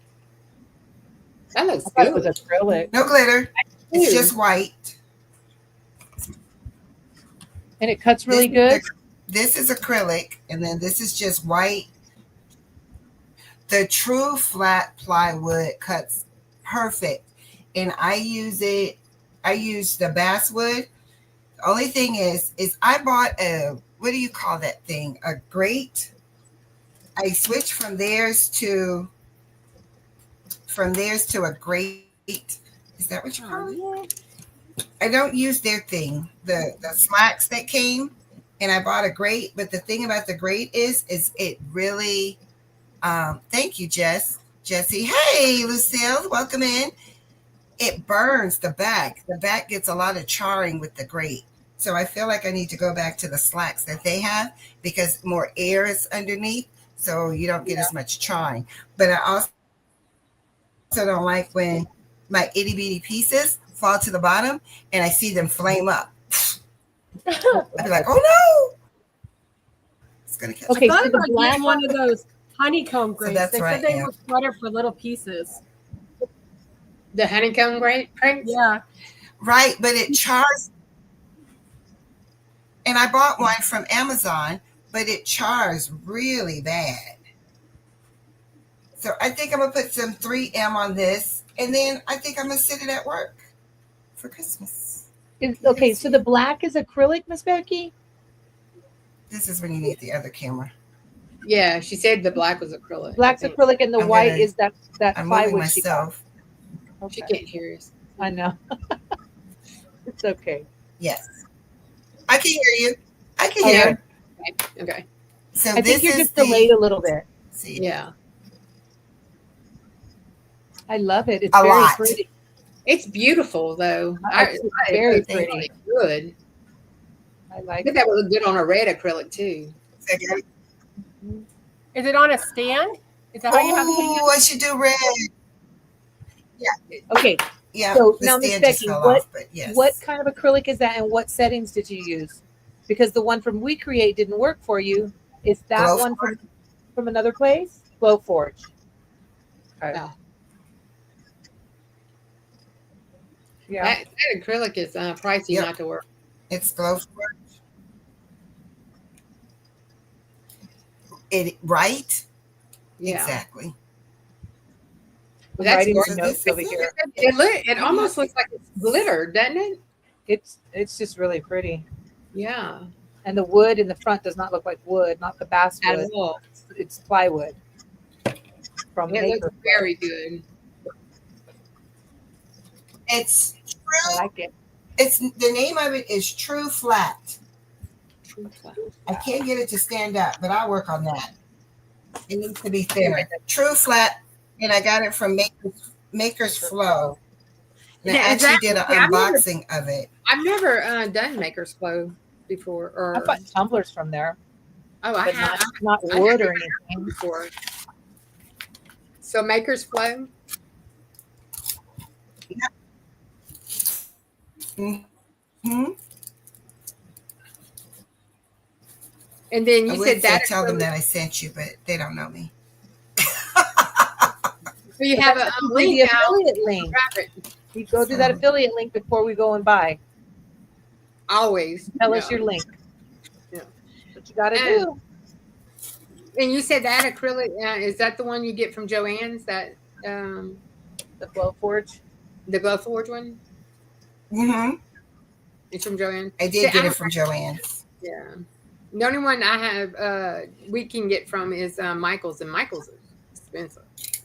[SPEAKER 2] That looks
[SPEAKER 3] good.
[SPEAKER 2] It was
[SPEAKER 3] acrylic.
[SPEAKER 1] No glitter. It's just white.
[SPEAKER 3] And it cuts really good.
[SPEAKER 1] This is acrylic, and then this is just white. The true flat plywood cuts perfect, and I use it. I use the basswood. The only thing is I bought a, what do you call that thing? A grate. I switched from theirs to a grate. Is that what you call it? I don't use their thing, the slacks that came, and I bought a grate. But the thing about the grate is it really. Thank you, Jessie. Hey, Lucille, welcome in. It burns the back. The back gets a lot of charring with the grate. So I feel like I need to go back to the slacks that they have because more air is underneath, so you don't get as much charring. But I also don't like when my itty bitty pieces fall to the bottom and I see them flame up. I'd be like, oh no, it's gonna catch.
[SPEAKER 3] Okay,
[SPEAKER 4] I thought
[SPEAKER 3] so
[SPEAKER 4] about
[SPEAKER 3] the black
[SPEAKER 4] getting one of those honeycomb grates.
[SPEAKER 1] that's
[SPEAKER 4] They
[SPEAKER 1] right,
[SPEAKER 4] said they
[SPEAKER 1] yeah.
[SPEAKER 4] work better for little pieces.
[SPEAKER 2] The honeycomb crates?
[SPEAKER 4] Yeah.
[SPEAKER 1] Right, but it chars. And I bought one from Amazon, but it chars really bad. So I think I'm gonna put some 3M on this, and then I think I'm gonna sit it at work for Christmas.
[SPEAKER 3] Okay, so the black is acrylic, Miss Becky?
[SPEAKER 1] This is when you need the other camera.
[SPEAKER 2] Yeah, she said the black was acrylic.
[SPEAKER 3] Black's acrylic and the
[SPEAKER 1] I'm
[SPEAKER 3] white
[SPEAKER 1] gonna-
[SPEAKER 3] is that
[SPEAKER 1] I'm moving
[SPEAKER 3] plywood she got.
[SPEAKER 1] myself.
[SPEAKER 2] She
[SPEAKER 3] Okay.
[SPEAKER 2] can't hear us.
[SPEAKER 3] I know. It's okay.
[SPEAKER 1] Yes, I can hear you. I can hear.
[SPEAKER 2] Okay.
[SPEAKER 1] So
[SPEAKER 3] I
[SPEAKER 1] this
[SPEAKER 3] think you're
[SPEAKER 1] is
[SPEAKER 3] just delayed a little bit.
[SPEAKER 1] See,
[SPEAKER 2] Yeah.
[SPEAKER 3] I love it. It's
[SPEAKER 1] A
[SPEAKER 3] very
[SPEAKER 1] lot.
[SPEAKER 3] pretty.
[SPEAKER 2] It's beautiful though.
[SPEAKER 3] It's very
[SPEAKER 2] think
[SPEAKER 3] pretty.
[SPEAKER 2] it's good.
[SPEAKER 3] I
[SPEAKER 2] I
[SPEAKER 3] like
[SPEAKER 2] think
[SPEAKER 3] it.
[SPEAKER 2] that would look good on a red acrylic too.
[SPEAKER 4] Is it on a stand? Is that how you have it hanging?
[SPEAKER 1] Oh, I should do red.
[SPEAKER 3] Okay,
[SPEAKER 1] Yeah.
[SPEAKER 3] so
[SPEAKER 1] the
[SPEAKER 3] now, Miss
[SPEAKER 1] stand just
[SPEAKER 3] Becky,
[SPEAKER 1] fell
[SPEAKER 3] what
[SPEAKER 1] off, but yes.
[SPEAKER 3] what kind of acrylic is that, and what settings did you use? Because the one from WeCreate didn't work for you. Is that
[SPEAKER 1] Glow
[SPEAKER 3] one from another place? Glowforge. Okay.
[SPEAKER 2] Yeah.
[SPEAKER 3] Yeah.
[SPEAKER 2] That acrylic is pricey
[SPEAKER 1] Yep.
[SPEAKER 2] not to work.
[SPEAKER 1] It's Glowforge. It right?
[SPEAKER 2] Yeah.
[SPEAKER 1] Exactly.
[SPEAKER 3] I'm
[SPEAKER 2] That's
[SPEAKER 3] writing
[SPEAKER 2] gorgeous.
[SPEAKER 3] some notes over here.
[SPEAKER 2] It almost looks like it's glitter, doesn't it?
[SPEAKER 3] It's just really pretty.
[SPEAKER 2] Yeah.
[SPEAKER 3] And the wood in the front does not look like wood, not the basswood.
[SPEAKER 2] At all.
[SPEAKER 3] It's plywood. From
[SPEAKER 2] It
[SPEAKER 3] Maker.
[SPEAKER 2] looks very good.
[SPEAKER 1] It's
[SPEAKER 3] I
[SPEAKER 1] true.
[SPEAKER 3] like it.
[SPEAKER 1] It's the name of it is True Flat.
[SPEAKER 2] True flat.
[SPEAKER 1] I can't get it to stand up, but I'll work on that. It needs to be thinner. True Flat, and I got it from Maker's Flow. And I
[SPEAKER 2] Yeah,
[SPEAKER 1] actually did an
[SPEAKER 2] exactly. I've never-
[SPEAKER 1] unboxing of it.
[SPEAKER 2] I've never done Maker's Flow before. Or
[SPEAKER 3] I bought tumblers from there,
[SPEAKER 2] oh, I
[SPEAKER 3] but
[SPEAKER 2] have
[SPEAKER 3] not
[SPEAKER 2] I
[SPEAKER 3] wood or
[SPEAKER 2] have
[SPEAKER 3] anything.
[SPEAKER 2] before. So Maker's Flow.
[SPEAKER 1] Hmm.
[SPEAKER 2] And then
[SPEAKER 1] I
[SPEAKER 2] you
[SPEAKER 1] would
[SPEAKER 2] said that
[SPEAKER 1] tell them
[SPEAKER 2] acrylic-
[SPEAKER 1] that I sent you, but they don't know me.
[SPEAKER 2] So you have a
[SPEAKER 3] Do the
[SPEAKER 2] link out.
[SPEAKER 3] affiliate link.
[SPEAKER 2] Grab it.
[SPEAKER 3] You go do that affiliate link before we go and buy.
[SPEAKER 2] Always.
[SPEAKER 3] Tell us
[SPEAKER 2] Yeah.
[SPEAKER 3] your link.
[SPEAKER 2] Yeah.
[SPEAKER 3] What you got to
[SPEAKER 2] And-
[SPEAKER 3] do.
[SPEAKER 2] And you said that acrylic is that the one you get from Joann's? That
[SPEAKER 3] The Glowforge.
[SPEAKER 2] the Glowforge one?
[SPEAKER 1] Mm-hmm.
[SPEAKER 2] It's from Joanne.
[SPEAKER 1] I did get it from Joann's.
[SPEAKER 2] Yeah. The only one I have we can get from is Michael's, and Michael's is expensive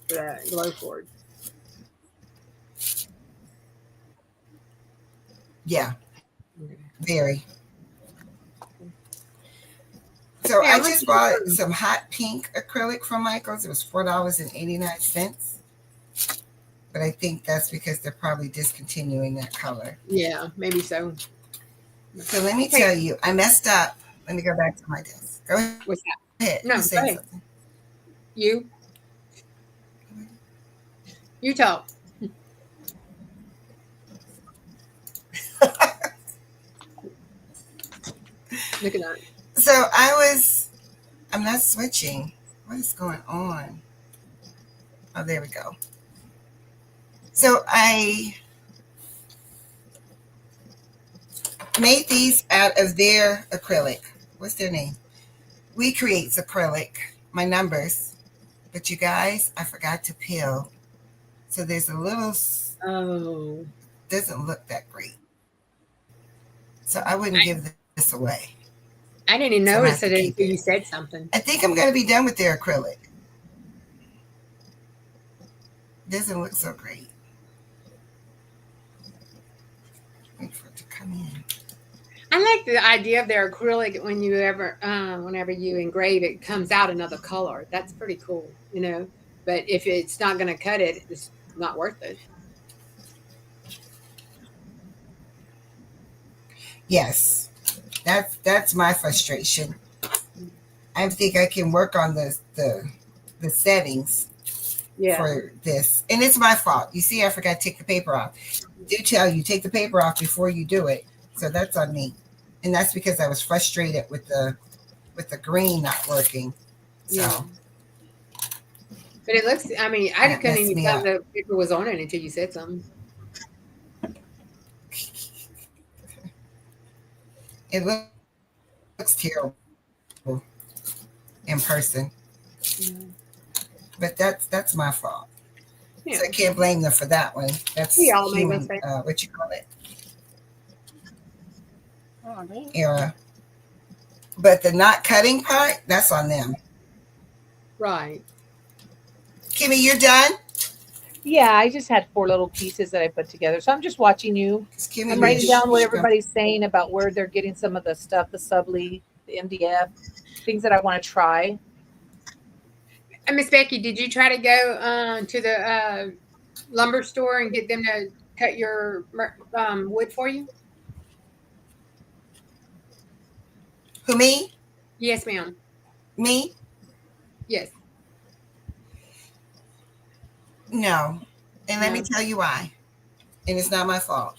[SPEAKER 2] for that Glowforge.
[SPEAKER 1] Yeah,
[SPEAKER 2] Okay.
[SPEAKER 1] very. So
[SPEAKER 2] Yeah,
[SPEAKER 1] I
[SPEAKER 2] let's
[SPEAKER 1] just
[SPEAKER 2] do
[SPEAKER 1] bought
[SPEAKER 2] some.
[SPEAKER 1] some hot pink acrylic from Michael's. It was $4.89. But I think that's because they're probably discontinuing that color.
[SPEAKER 2] Yeah, maybe so.
[SPEAKER 1] So let me
[SPEAKER 2] Okay.
[SPEAKER 1] tell you, I messed up. Let me go back to my desk. Go
[SPEAKER 2] What's that?
[SPEAKER 1] ahead.
[SPEAKER 2] No,
[SPEAKER 1] You
[SPEAKER 2] go
[SPEAKER 1] say
[SPEAKER 2] ahead.
[SPEAKER 1] something.
[SPEAKER 2] You talk. Look at that.
[SPEAKER 1] So I'm not switching. What is going on? Oh, there we go. So made these out of their acrylic. What's their name? WeCreate's acrylic. My numbers. But you guys, I forgot to peel. So there's a little,
[SPEAKER 2] Oh,
[SPEAKER 1] doesn't look that great. So I wouldn't give this away.
[SPEAKER 2] I didn't even
[SPEAKER 1] So I'm gonna
[SPEAKER 2] notice
[SPEAKER 1] have
[SPEAKER 2] it
[SPEAKER 1] to keep
[SPEAKER 2] until you
[SPEAKER 1] it.
[SPEAKER 2] said something.
[SPEAKER 1] I think I'm going to be done with their acrylic. Doesn't look so great. Wait for it to come in.
[SPEAKER 2] I like the idea of their acrylic when you whenever you engrave it, comes out another color. That's pretty cool, you know. But if it's not going to cut it, it's not worth it.
[SPEAKER 1] Yes, that's my frustration. I think I can work on the settings for this, and it's my fault. You see, I forgot to take the paper off. I do tell you take the paper off before you do it, so that's on me, and that's because I was frustrated with the green not working. So.
[SPEAKER 2] Yeah. But it looks. I mean, I couldn't even tell the paper was on it until you said something.
[SPEAKER 1] It looks terrible in person, but that's my fault. Yeah. So I can't blame them for that one. That's human. What you call it? Error. But the not cutting part, that's on them.
[SPEAKER 2] Right.
[SPEAKER 1] Kimmy, you're done?
[SPEAKER 3] Yeah, I just had 4 little pieces that I put together. So I'm just watching you. I'm writing down what everybody's saying about where they're getting some of the stuff, the subly, the MDF, things that I want to try.
[SPEAKER 2] And Miss Becky, did you try to go to the lumber store and get them to cut your wood for you?
[SPEAKER 1] Who, me?
[SPEAKER 2] Yes, ma'am.
[SPEAKER 1] Me?
[SPEAKER 2] Yes.
[SPEAKER 1] No. And let me tell you why. And it's not my fault.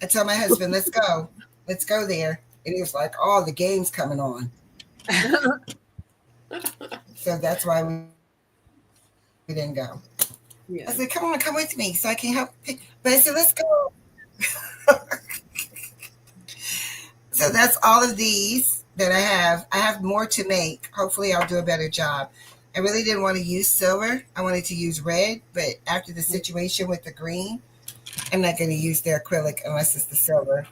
[SPEAKER 1] I told my husband, let's go. Let's go there. And he was like, oh, the game's coming on. So that's why we didn't go. Yeah. I said, come on, come with me so I can help pick. But I said, let's go. So that's all of these that I have. I have more to make. Hopefully I'll do a better job. I really didn't want to use silver. I wanted to use red, but after the situation with the green, I'm not going to use their acrylic unless it's the silver.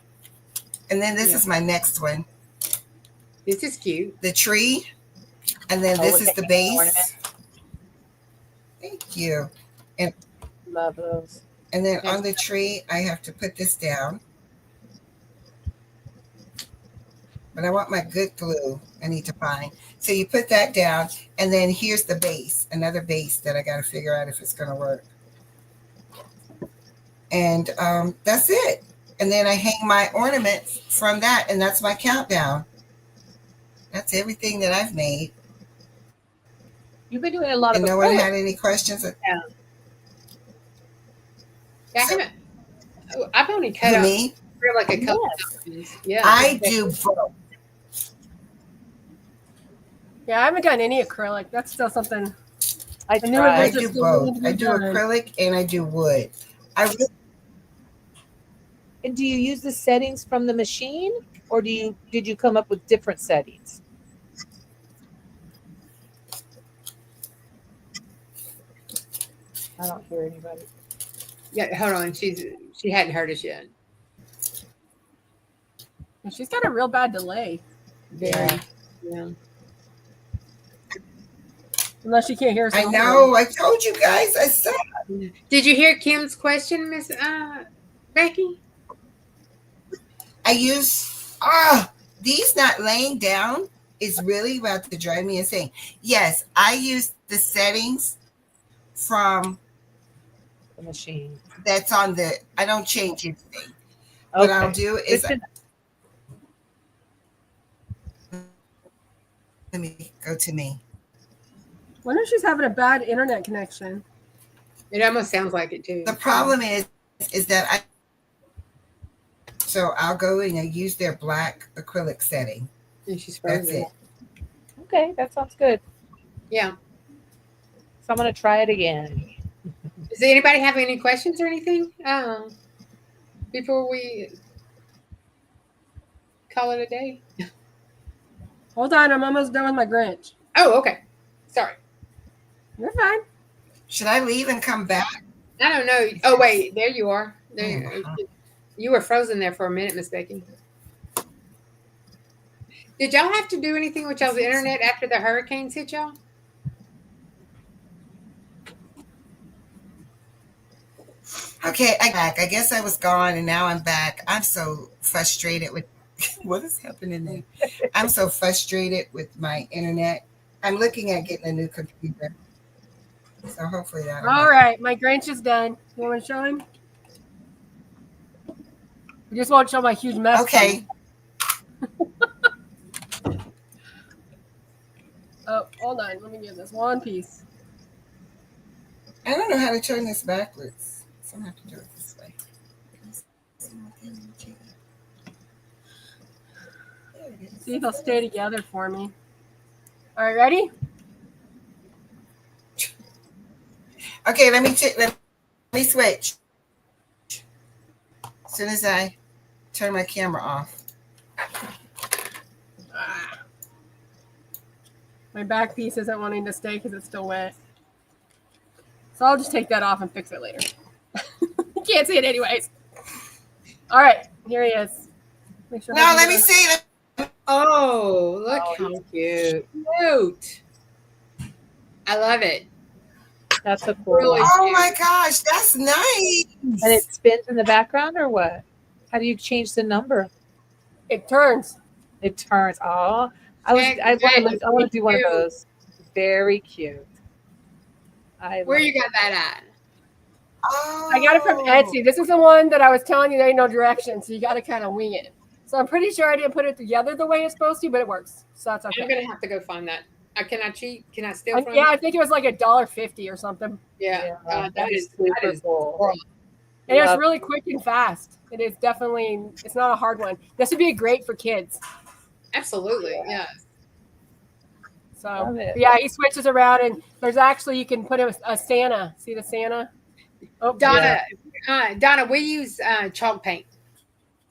[SPEAKER 1] And then this is my next one.
[SPEAKER 2] This is cute.
[SPEAKER 1] The tree. And then this is the base. Thank you. And
[SPEAKER 3] love those.
[SPEAKER 1] And then on the tree, I have to put this down. But I want my good glue I need to find. So you put that down, and then here's the base, another base that I got to figure out if it's going to work. And that's it. And then I hang my ornaments from that, and that's my countdown. That's everything that I've made.
[SPEAKER 3] You've been doing a lot of.
[SPEAKER 1] And no one had any questions?
[SPEAKER 2] Yeah. I've only cut out like a couple times. Yeah.
[SPEAKER 1] I do both.
[SPEAKER 4] Yeah, I haven't done any acrylic. That's still something.
[SPEAKER 1] I do both. I do acrylic and I do wood.
[SPEAKER 3] And do you use the settings from the machine, or did you come up with different settings? I don't hear anybody.
[SPEAKER 2] Yeah, hold on. She hadn't heard us yet.
[SPEAKER 4] She's got a real bad delay.
[SPEAKER 2] Very. Yeah.
[SPEAKER 4] Unless she can't hear us.
[SPEAKER 1] I know. I told you guys. I said.
[SPEAKER 2] Did you hear Kim's question, Miss Becky?
[SPEAKER 1] I use these not laying down is really about to drive me insane. Yes, I use the settings from
[SPEAKER 3] the machine.
[SPEAKER 1] That's on the. I don't change anything. Okay. What I'll do is. Let me go to me.
[SPEAKER 4] I wonder if she's having a bad internet connection.
[SPEAKER 2] It almost sounds like it too.
[SPEAKER 1] The problem is that so I'll go and I use their black acrylic setting.
[SPEAKER 2] And she's frozen.
[SPEAKER 1] That's it.
[SPEAKER 3] Okay, that sounds good.
[SPEAKER 2] Yeah.
[SPEAKER 3] So I'm gonna try it again.
[SPEAKER 2] Does anybody have any questions or anything? Before we call it a day?
[SPEAKER 4] Hold on, I'm almost done with my Grinch.
[SPEAKER 2] Oh, okay. Sorry.
[SPEAKER 4] You're fine.
[SPEAKER 1] Should I leave and come back?
[SPEAKER 2] I don't know. Oh, wait. There you are. There. You were frozen there for a minute, Miss Becky. Did y'all have to do anything with y'all's internet after the hurricanes hit y'all?
[SPEAKER 1] Okay, I'm back. I guess I was gone and now I'm back. I'm so frustrated with what is happening there. I'm so frustrated with my internet. I'm looking at getting a new computer. So hopefully that'll
[SPEAKER 4] All
[SPEAKER 1] work.
[SPEAKER 4] right, my Grinch is done. You want me to show him? I just won't show my huge mess.
[SPEAKER 1] Okay.
[SPEAKER 4] Oh, hold on. Let me get this one piece.
[SPEAKER 1] I don't know how to turn this backwards. So I'm gonna have to do it this way.
[SPEAKER 4] See if they'll stay together for me. All right, ready?
[SPEAKER 1] Okay, let me switch. As soon as I turn my camera off.
[SPEAKER 4] My back piece isn't wanting to stay because it's still wet. So I'll just take that off and fix it later. You can't see it anyways. All right, here he is. Make sure
[SPEAKER 1] No, let me see it.
[SPEAKER 2] Oh, look
[SPEAKER 3] Oh,
[SPEAKER 2] how
[SPEAKER 3] he's cute.
[SPEAKER 2] cute. I love it.
[SPEAKER 3] That's a cool
[SPEAKER 2] Really?
[SPEAKER 3] one.
[SPEAKER 1] Oh my gosh, that's nice.
[SPEAKER 3] And it spins in the background or what? How do you change the number?
[SPEAKER 4] It turns.
[SPEAKER 3] It turns. Oh, I want to do one of those. Very cute.
[SPEAKER 2] Where you got that at?
[SPEAKER 1] Oh.
[SPEAKER 4] I got it from Etsy. This is the one that I was telling you there ain't no direction, so you got to kind of wing it. So I'm pretty sure I didn't put it together the way it's supposed to, but it works. So that's okay.
[SPEAKER 2] I'm gonna have to go find that. Can I cheat? Can I steal from?
[SPEAKER 4] Yeah, I think it was like $1.50 or something.
[SPEAKER 2] Yeah,
[SPEAKER 3] that is super cool.
[SPEAKER 4] And it's really quick and fast. It is definitely. It's not a hard one. This would be great for kids.
[SPEAKER 2] Absolutely, yeah.
[SPEAKER 4] So yeah, he switches around, and there's actually you can put a Santa. See the Santa?
[SPEAKER 2] Oh, Donna, Donna, we use chalk paint,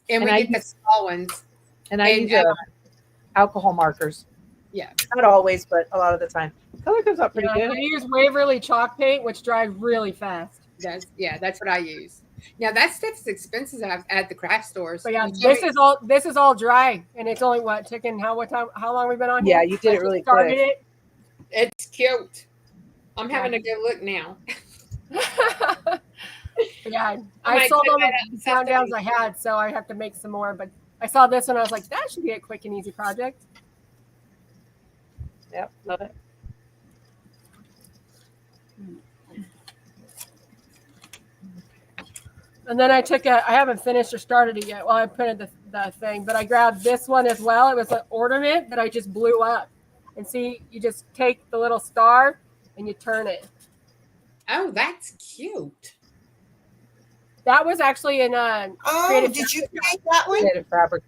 [SPEAKER 2] and we get the small ones.
[SPEAKER 3] And I use alcohol markers.
[SPEAKER 2] Yeah,
[SPEAKER 3] not always, but a lot of the time. Color comes out pretty good.
[SPEAKER 4] I use Waverly chalk paint, which dries really fast.
[SPEAKER 2] That's what I use. Now that stuff's expensive at the craft stores.
[SPEAKER 4] But yeah, this is all dry, and it's only taken how long we've been on here?
[SPEAKER 3] Yeah, you did it really quick.
[SPEAKER 2] It's cute. I'm having a good look now.
[SPEAKER 4] Yeah, I sold all the countdowns I had, so I have to make some more. But I saw this one, I was like, that should be a quick and easy project.
[SPEAKER 3] Yep, love it.
[SPEAKER 4] And then I haven't finished or started it yet. Well, I printed the thing, but I grabbed this one as well. It was an ornament that I just blew up. And see, you just take the little star and you turn it.
[SPEAKER 2] Oh, that's cute.
[SPEAKER 4] That was actually in
[SPEAKER 1] Creative. Did you create that one?
[SPEAKER 3] Creative Fabric.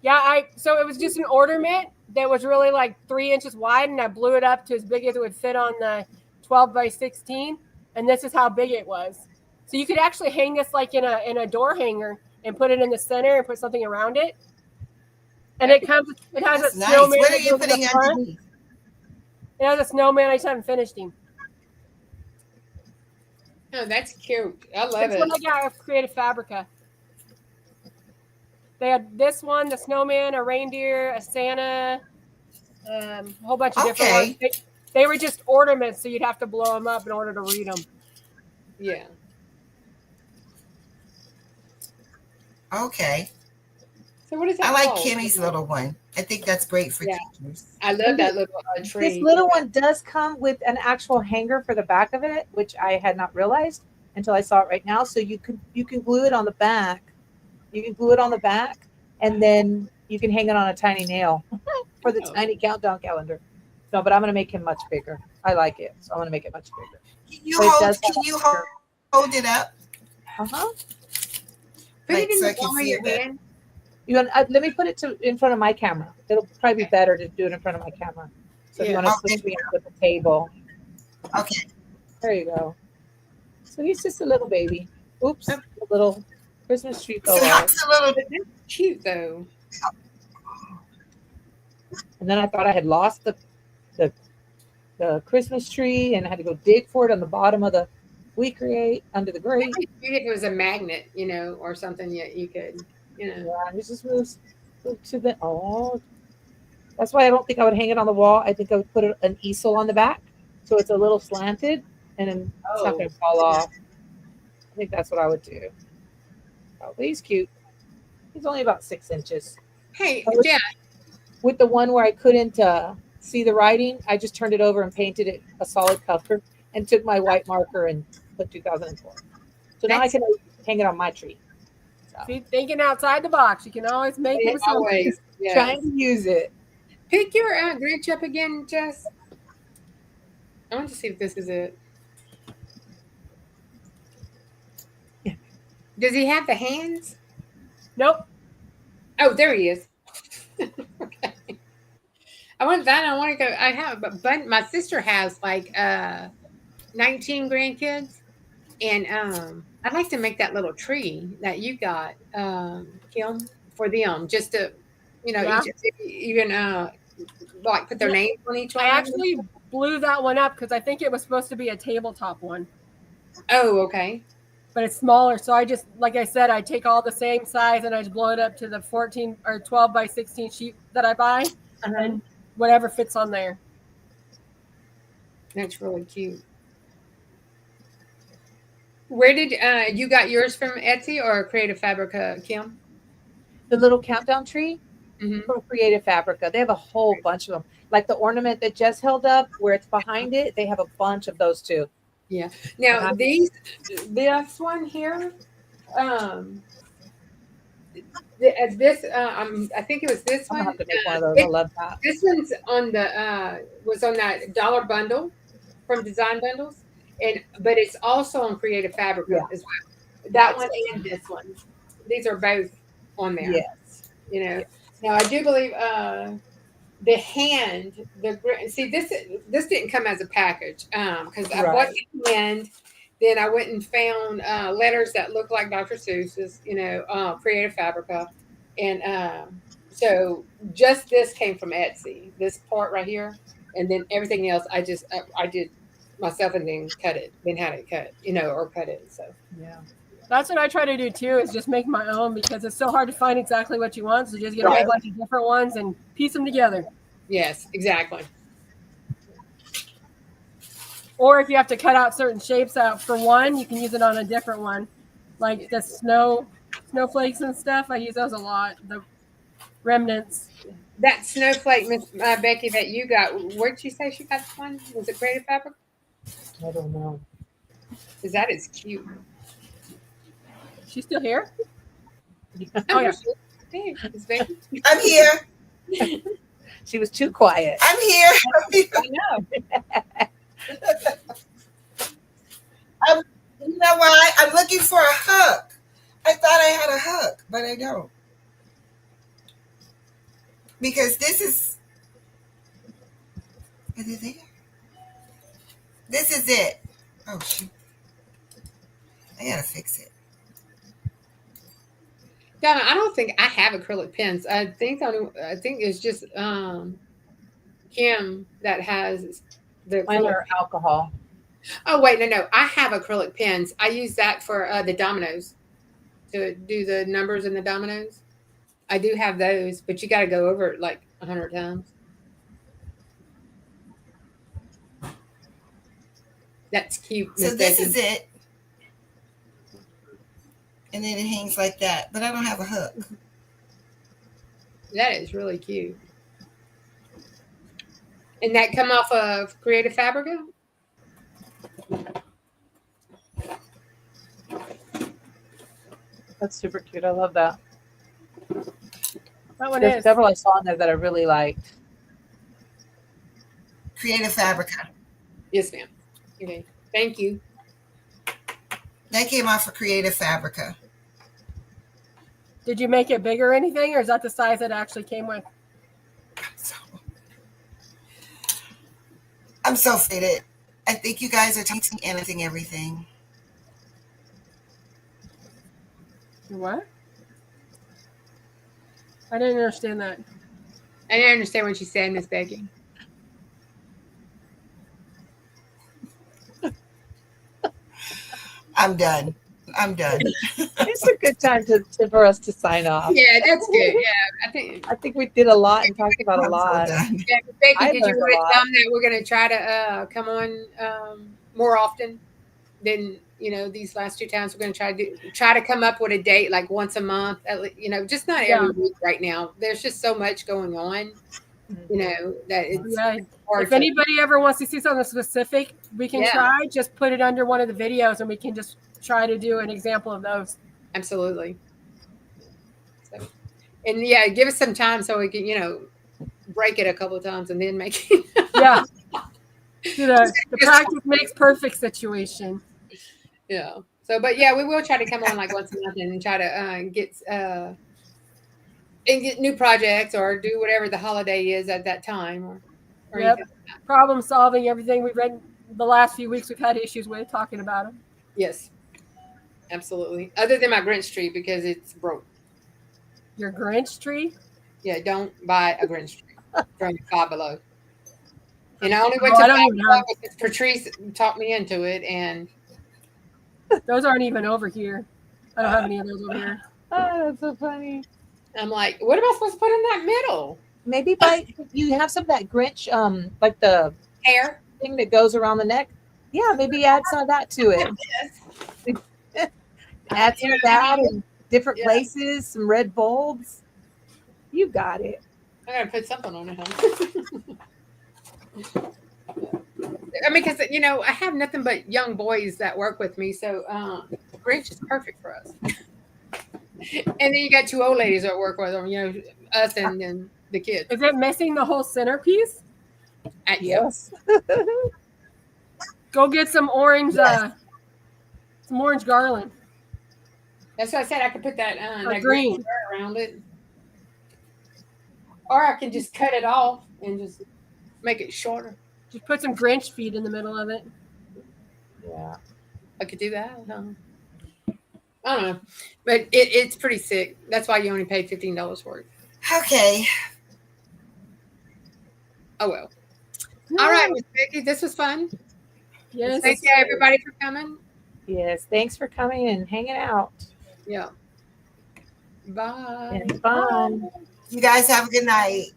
[SPEAKER 4] Yeah, so it was just an ornament that was really like 3 inches wide, and I blew it up to as big as it would fit on the 12 by 16. And this is how big it was. So you could actually hang this like in a door hanger and put it in the center and put something around it. And it has a snowman.
[SPEAKER 1] What are you putting underneath?
[SPEAKER 4] It has a snowman. I just haven't finished him.
[SPEAKER 2] Oh, that's cute. I love it.
[SPEAKER 4] That's what I got with Creative Fabrica. They had this one, the snowman, a reindeer, a Santa, a whole bunch of different ones. They were just ornaments, so you'd have to blow them up in order to read them.
[SPEAKER 2] Yeah.
[SPEAKER 1] Okay.
[SPEAKER 2] So what is that?
[SPEAKER 1] I like Kimmy's little one. I think that's great for teachers.
[SPEAKER 2] I love that little tree.
[SPEAKER 3] This little one does come with an actual hanger for the back of it, which I had not realized until I saw it right now. So you can glue it on the back. You can glue it on the back, and then you can hang it on a tiny nail for the tiny countdown calendar. No, but I'm going to make him much bigger. I like it, so I'm going to make it much bigger.
[SPEAKER 1] Can you hold it up?
[SPEAKER 3] Uh-huh.
[SPEAKER 2] Put it in the palm of your hand.
[SPEAKER 3] Let me put it in front of my camera. It'll probably be better to do it in front of my camera. So if you want to switch me up with the table.
[SPEAKER 1] Okay.
[SPEAKER 3] There you go. So he's just a little baby. Oops. A little Christmas tree.
[SPEAKER 1] So that's a little
[SPEAKER 2] cute though.
[SPEAKER 3] And then I thought I had lost the, the Christmas tree, and I had to go dig for it on the bottom of the WeCreate under the grate.
[SPEAKER 2] If it was a magnet, or something that you could,
[SPEAKER 3] Yeah, it just moves to the That's why I don't think I would hang it on the wall. I think I would put an easel on the back so it's a little slanted, and then it's not going to fall off. I think that's what I would do. Oh, but he's cute. He's only about 6 inches.
[SPEAKER 2] Hey,
[SPEAKER 3] With,
[SPEAKER 2] Jen.
[SPEAKER 3] with the one where I couldn't see the writing, I just turned it over and painted it a solid color and took my white marker and put 2004. So now I can hang it on my tree. So.
[SPEAKER 4] See, thinking outside the box. You can always make it something.
[SPEAKER 2] Yes.
[SPEAKER 3] Trying to use it.
[SPEAKER 2] Pick your Grinch up again, Jess. I want to see if this is it. Does he have the hands?
[SPEAKER 4] Nope.
[SPEAKER 2] Oh, there he is. Okay. I want that. I want to go. I have, but my sister has like 19 grandkids, and I'd like to make that little tree that you got, Kim, for them, just to,
[SPEAKER 4] Yeah.
[SPEAKER 2] even like put their names on each one.
[SPEAKER 4] I actually blew that one up because I think it was supposed to be a tabletop one.
[SPEAKER 2] Oh, okay.
[SPEAKER 4] But it's smaller, so I just, like I said, I take all the same size and I just blow it up to the 14 or 12 by 16 sheet that I buy, and whatever fits on there.
[SPEAKER 2] That's really cute. Where did you got yours from Etsy or Creative Fabrica, Kim?
[SPEAKER 3] The little countdown tree
[SPEAKER 2] Mm-hmm.
[SPEAKER 3] from Creative Fabrica. They have a whole bunch of them. Like the ornament that Jess held up, where it's behind it, they have a bunch of those too.
[SPEAKER 2] Yeah. Now this one here, I think it was this
[SPEAKER 3] I'm
[SPEAKER 2] one.
[SPEAKER 3] gonna have to make one of those. I love that.
[SPEAKER 2] This one's on was on that dollar bundle from Design Bundles, but it's also on Creative Fabrica as well. That one and this one. These are both on there.
[SPEAKER 3] Yes.
[SPEAKER 2] Now I do believe the hand, this didn't come as a package because I bought the hand. Then I went and found letters that look like Dr. Seuss's, Creative Fabrica, and so just this came from Etsy. This part right here, and then everything else I did myself and then cut it, then had it cut, or cut it. So
[SPEAKER 3] yeah.
[SPEAKER 4] That's what I try to do too, is just make my own, because it's so hard to find exactly what you want. So just get a whole bunch of different ones and piece them together.
[SPEAKER 2] Yes, exactly.
[SPEAKER 4] Or if you have to cut out certain shapes out for one, you can use it on a different one. Like the snowflakes and stuff. I use those a lot. The remnants.
[SPEAKER 2] That snowflake, Miss Becky, that you got, where'd you say she got this one? Was it Creative Fabric?
[SPEAKER 3] I don't know.
[SPEAKER 2] Because that is cute.
[SPEAKER 4] She's still here?
[SPEAKER 2] Oh, yeah. Hey, Miss Becky.
[SPEAKER 1] I'm here.
[SPEAKER 3] She was too quiet.
[SPEAKER 1] I'm here.
[SPEAKER 2] I know.
[SPEAKER 1] You know why? I'm looking for a hook. I thought I had a hook, but I don't. Because this is it there? This is it. Oh shoot. I gotta fix it.
[SPEAKER 2] Donna, I don't think I have acrylic pens. I think it's just Kim that has the
[SPEAKER 3] Mine are alcohol.
[SPEAKER 2] Oh wait, no. I have acrylic pens. I use that for the dominoes, to do the numbers in the dominoes. I do have those, but you got to go over it like 100 times. That's cute.
[SPEAKER 1] So this is it. And then it hangs like that, but I don't have a hook.
[SPEAKER 2] That is really cute. And that come off of Creative Fabrica?
[SPEAKER 3] That's super cute. I love that.
[SPEAKER 4] That one
[SPEAKER 3] There's
[SPEAKER 4] is.
[SPEAKER 3] several I saw in there that I really liked.
[SPEAKER 1] Creative Fabrica.
[SPEAKER 2] Yes, ma'am. Okay. Thank you.
[SPEAKER 1] That came off of Creative Fabrica.
[SPEAKER 4] Did you make it bigger or anything, or is that the size it actually came with?
[SPEAKER 1] I'm so faded. I think you guys are teaching anything, everything.
[SPEAKER 4] What? I didn't understand that.
[SPEAKER 2] I didn't understand what she said, Miss Becky.
[SPEAKER 1] I'm done. I'm done.
[SPEAKER 3] It's a good time for us to sign off.
[SPEAKER 2] Yeah, that's good. Yeah,
[SPEAKER 3] I think we did a lot and talked about a
[SPEAKER 1] I'm so
[SPEAKER 3] lot.
[SPEAKER 1] done.
[SPEAKER 2] yeah. Miss Becky,
[SPEAKER 3] I
[SPEAKER 2] did you
[SPEAKER 3] learned a
[SPEAKER 2] want to
[SPEAKER 3] lot.
[SPEAKER 2] tell them that we're going to try to come on more often than these last two times? We're going to try to come up with a date like once a month. Just not every week right now. There's just so much going on. That it's hard
[SPEAKER 4] if anybody ever wants to see something specific, we can try. Just put it under one of the videos, and we can just try to do an example of those.
[SPEAKER 2] Absolutely. So, and yeah, give us some time so we can, break it a couple of times and then make it.
[SPEAKER 4] Yeah. The practice makes perfect situation.
[SPEAKER 2] Yeah. So, but yeah, we will try to come on like once a month and try to get new projects or do whatever the holiday is at that time. Or
[SPEAKER 4] Yep. Problem solving, everything we've read the last few weeks, we've had issues with talking about them.
[SPEAKER 2] Yes. Absolutely. Other than my Grinch tree because it's broke.
[SPEAKER 4] Your Grinch tree?
[SPEAKER 2] Yeah, don't buy a Grinch tree from Five Below. And I only went to Five Below because Patrice talked me into it, and
[SPEAKER 4] those aren't even over here. I don't have any of those over here.
[SPEAKER 3] Oh, that's so funny.
[SPEAKER 2] I'm like, what am I supposed to put in that middle?
[SPEAKER 3] Maybe you have some of that Grinch, like the
[SPEAKER 2] hair
[SPEAKER 3] thing that goes around the neck. Yeah, maybe add some of that to it. Yes. Add some of that in different places, some red bulbs. You got it.
[SPEAKER 2] I gotta put something on it, huh? I mean, because I have nothing but young boys that work with me, so Grinch is perfect for us. And then you got two old ladies that work with them, us and the kids.
[SPEAKER 4] Is it missing the whole centerpiece?
[SPEAKER 3] Yes.
[SPEAKER 4] Go get some orange, some orange garland.
[SPEAKER 2] That's what I said. I could put that that
[SPEAKER 4] green
[SPEAKER 2] around it, or I can just cut it off and just make it shorter.
[SPEAKER 4] Just put some Grinch feet in the middle of it.
[SPEAKER 3] Yeah,
[SPEAKER 2] I could do that. I don't know, but it's pretty sick. That's why you only paid $15 for it.
[SPEAKER 1] Okay.
[SPEAKER 2] Oh well. All right, Miss Becky, this was fun.
[SPEAKER 4] Yes.
[SPEAKER 2] Thank you, everybody, for coming.
[SPEAKER 3] Yes, thanks for coming and hanging out.
[SPEAKER 2] Yeah. Bye.
[SPEAKER 3] And fun.
[SPEAKER 1] You guys have a good night.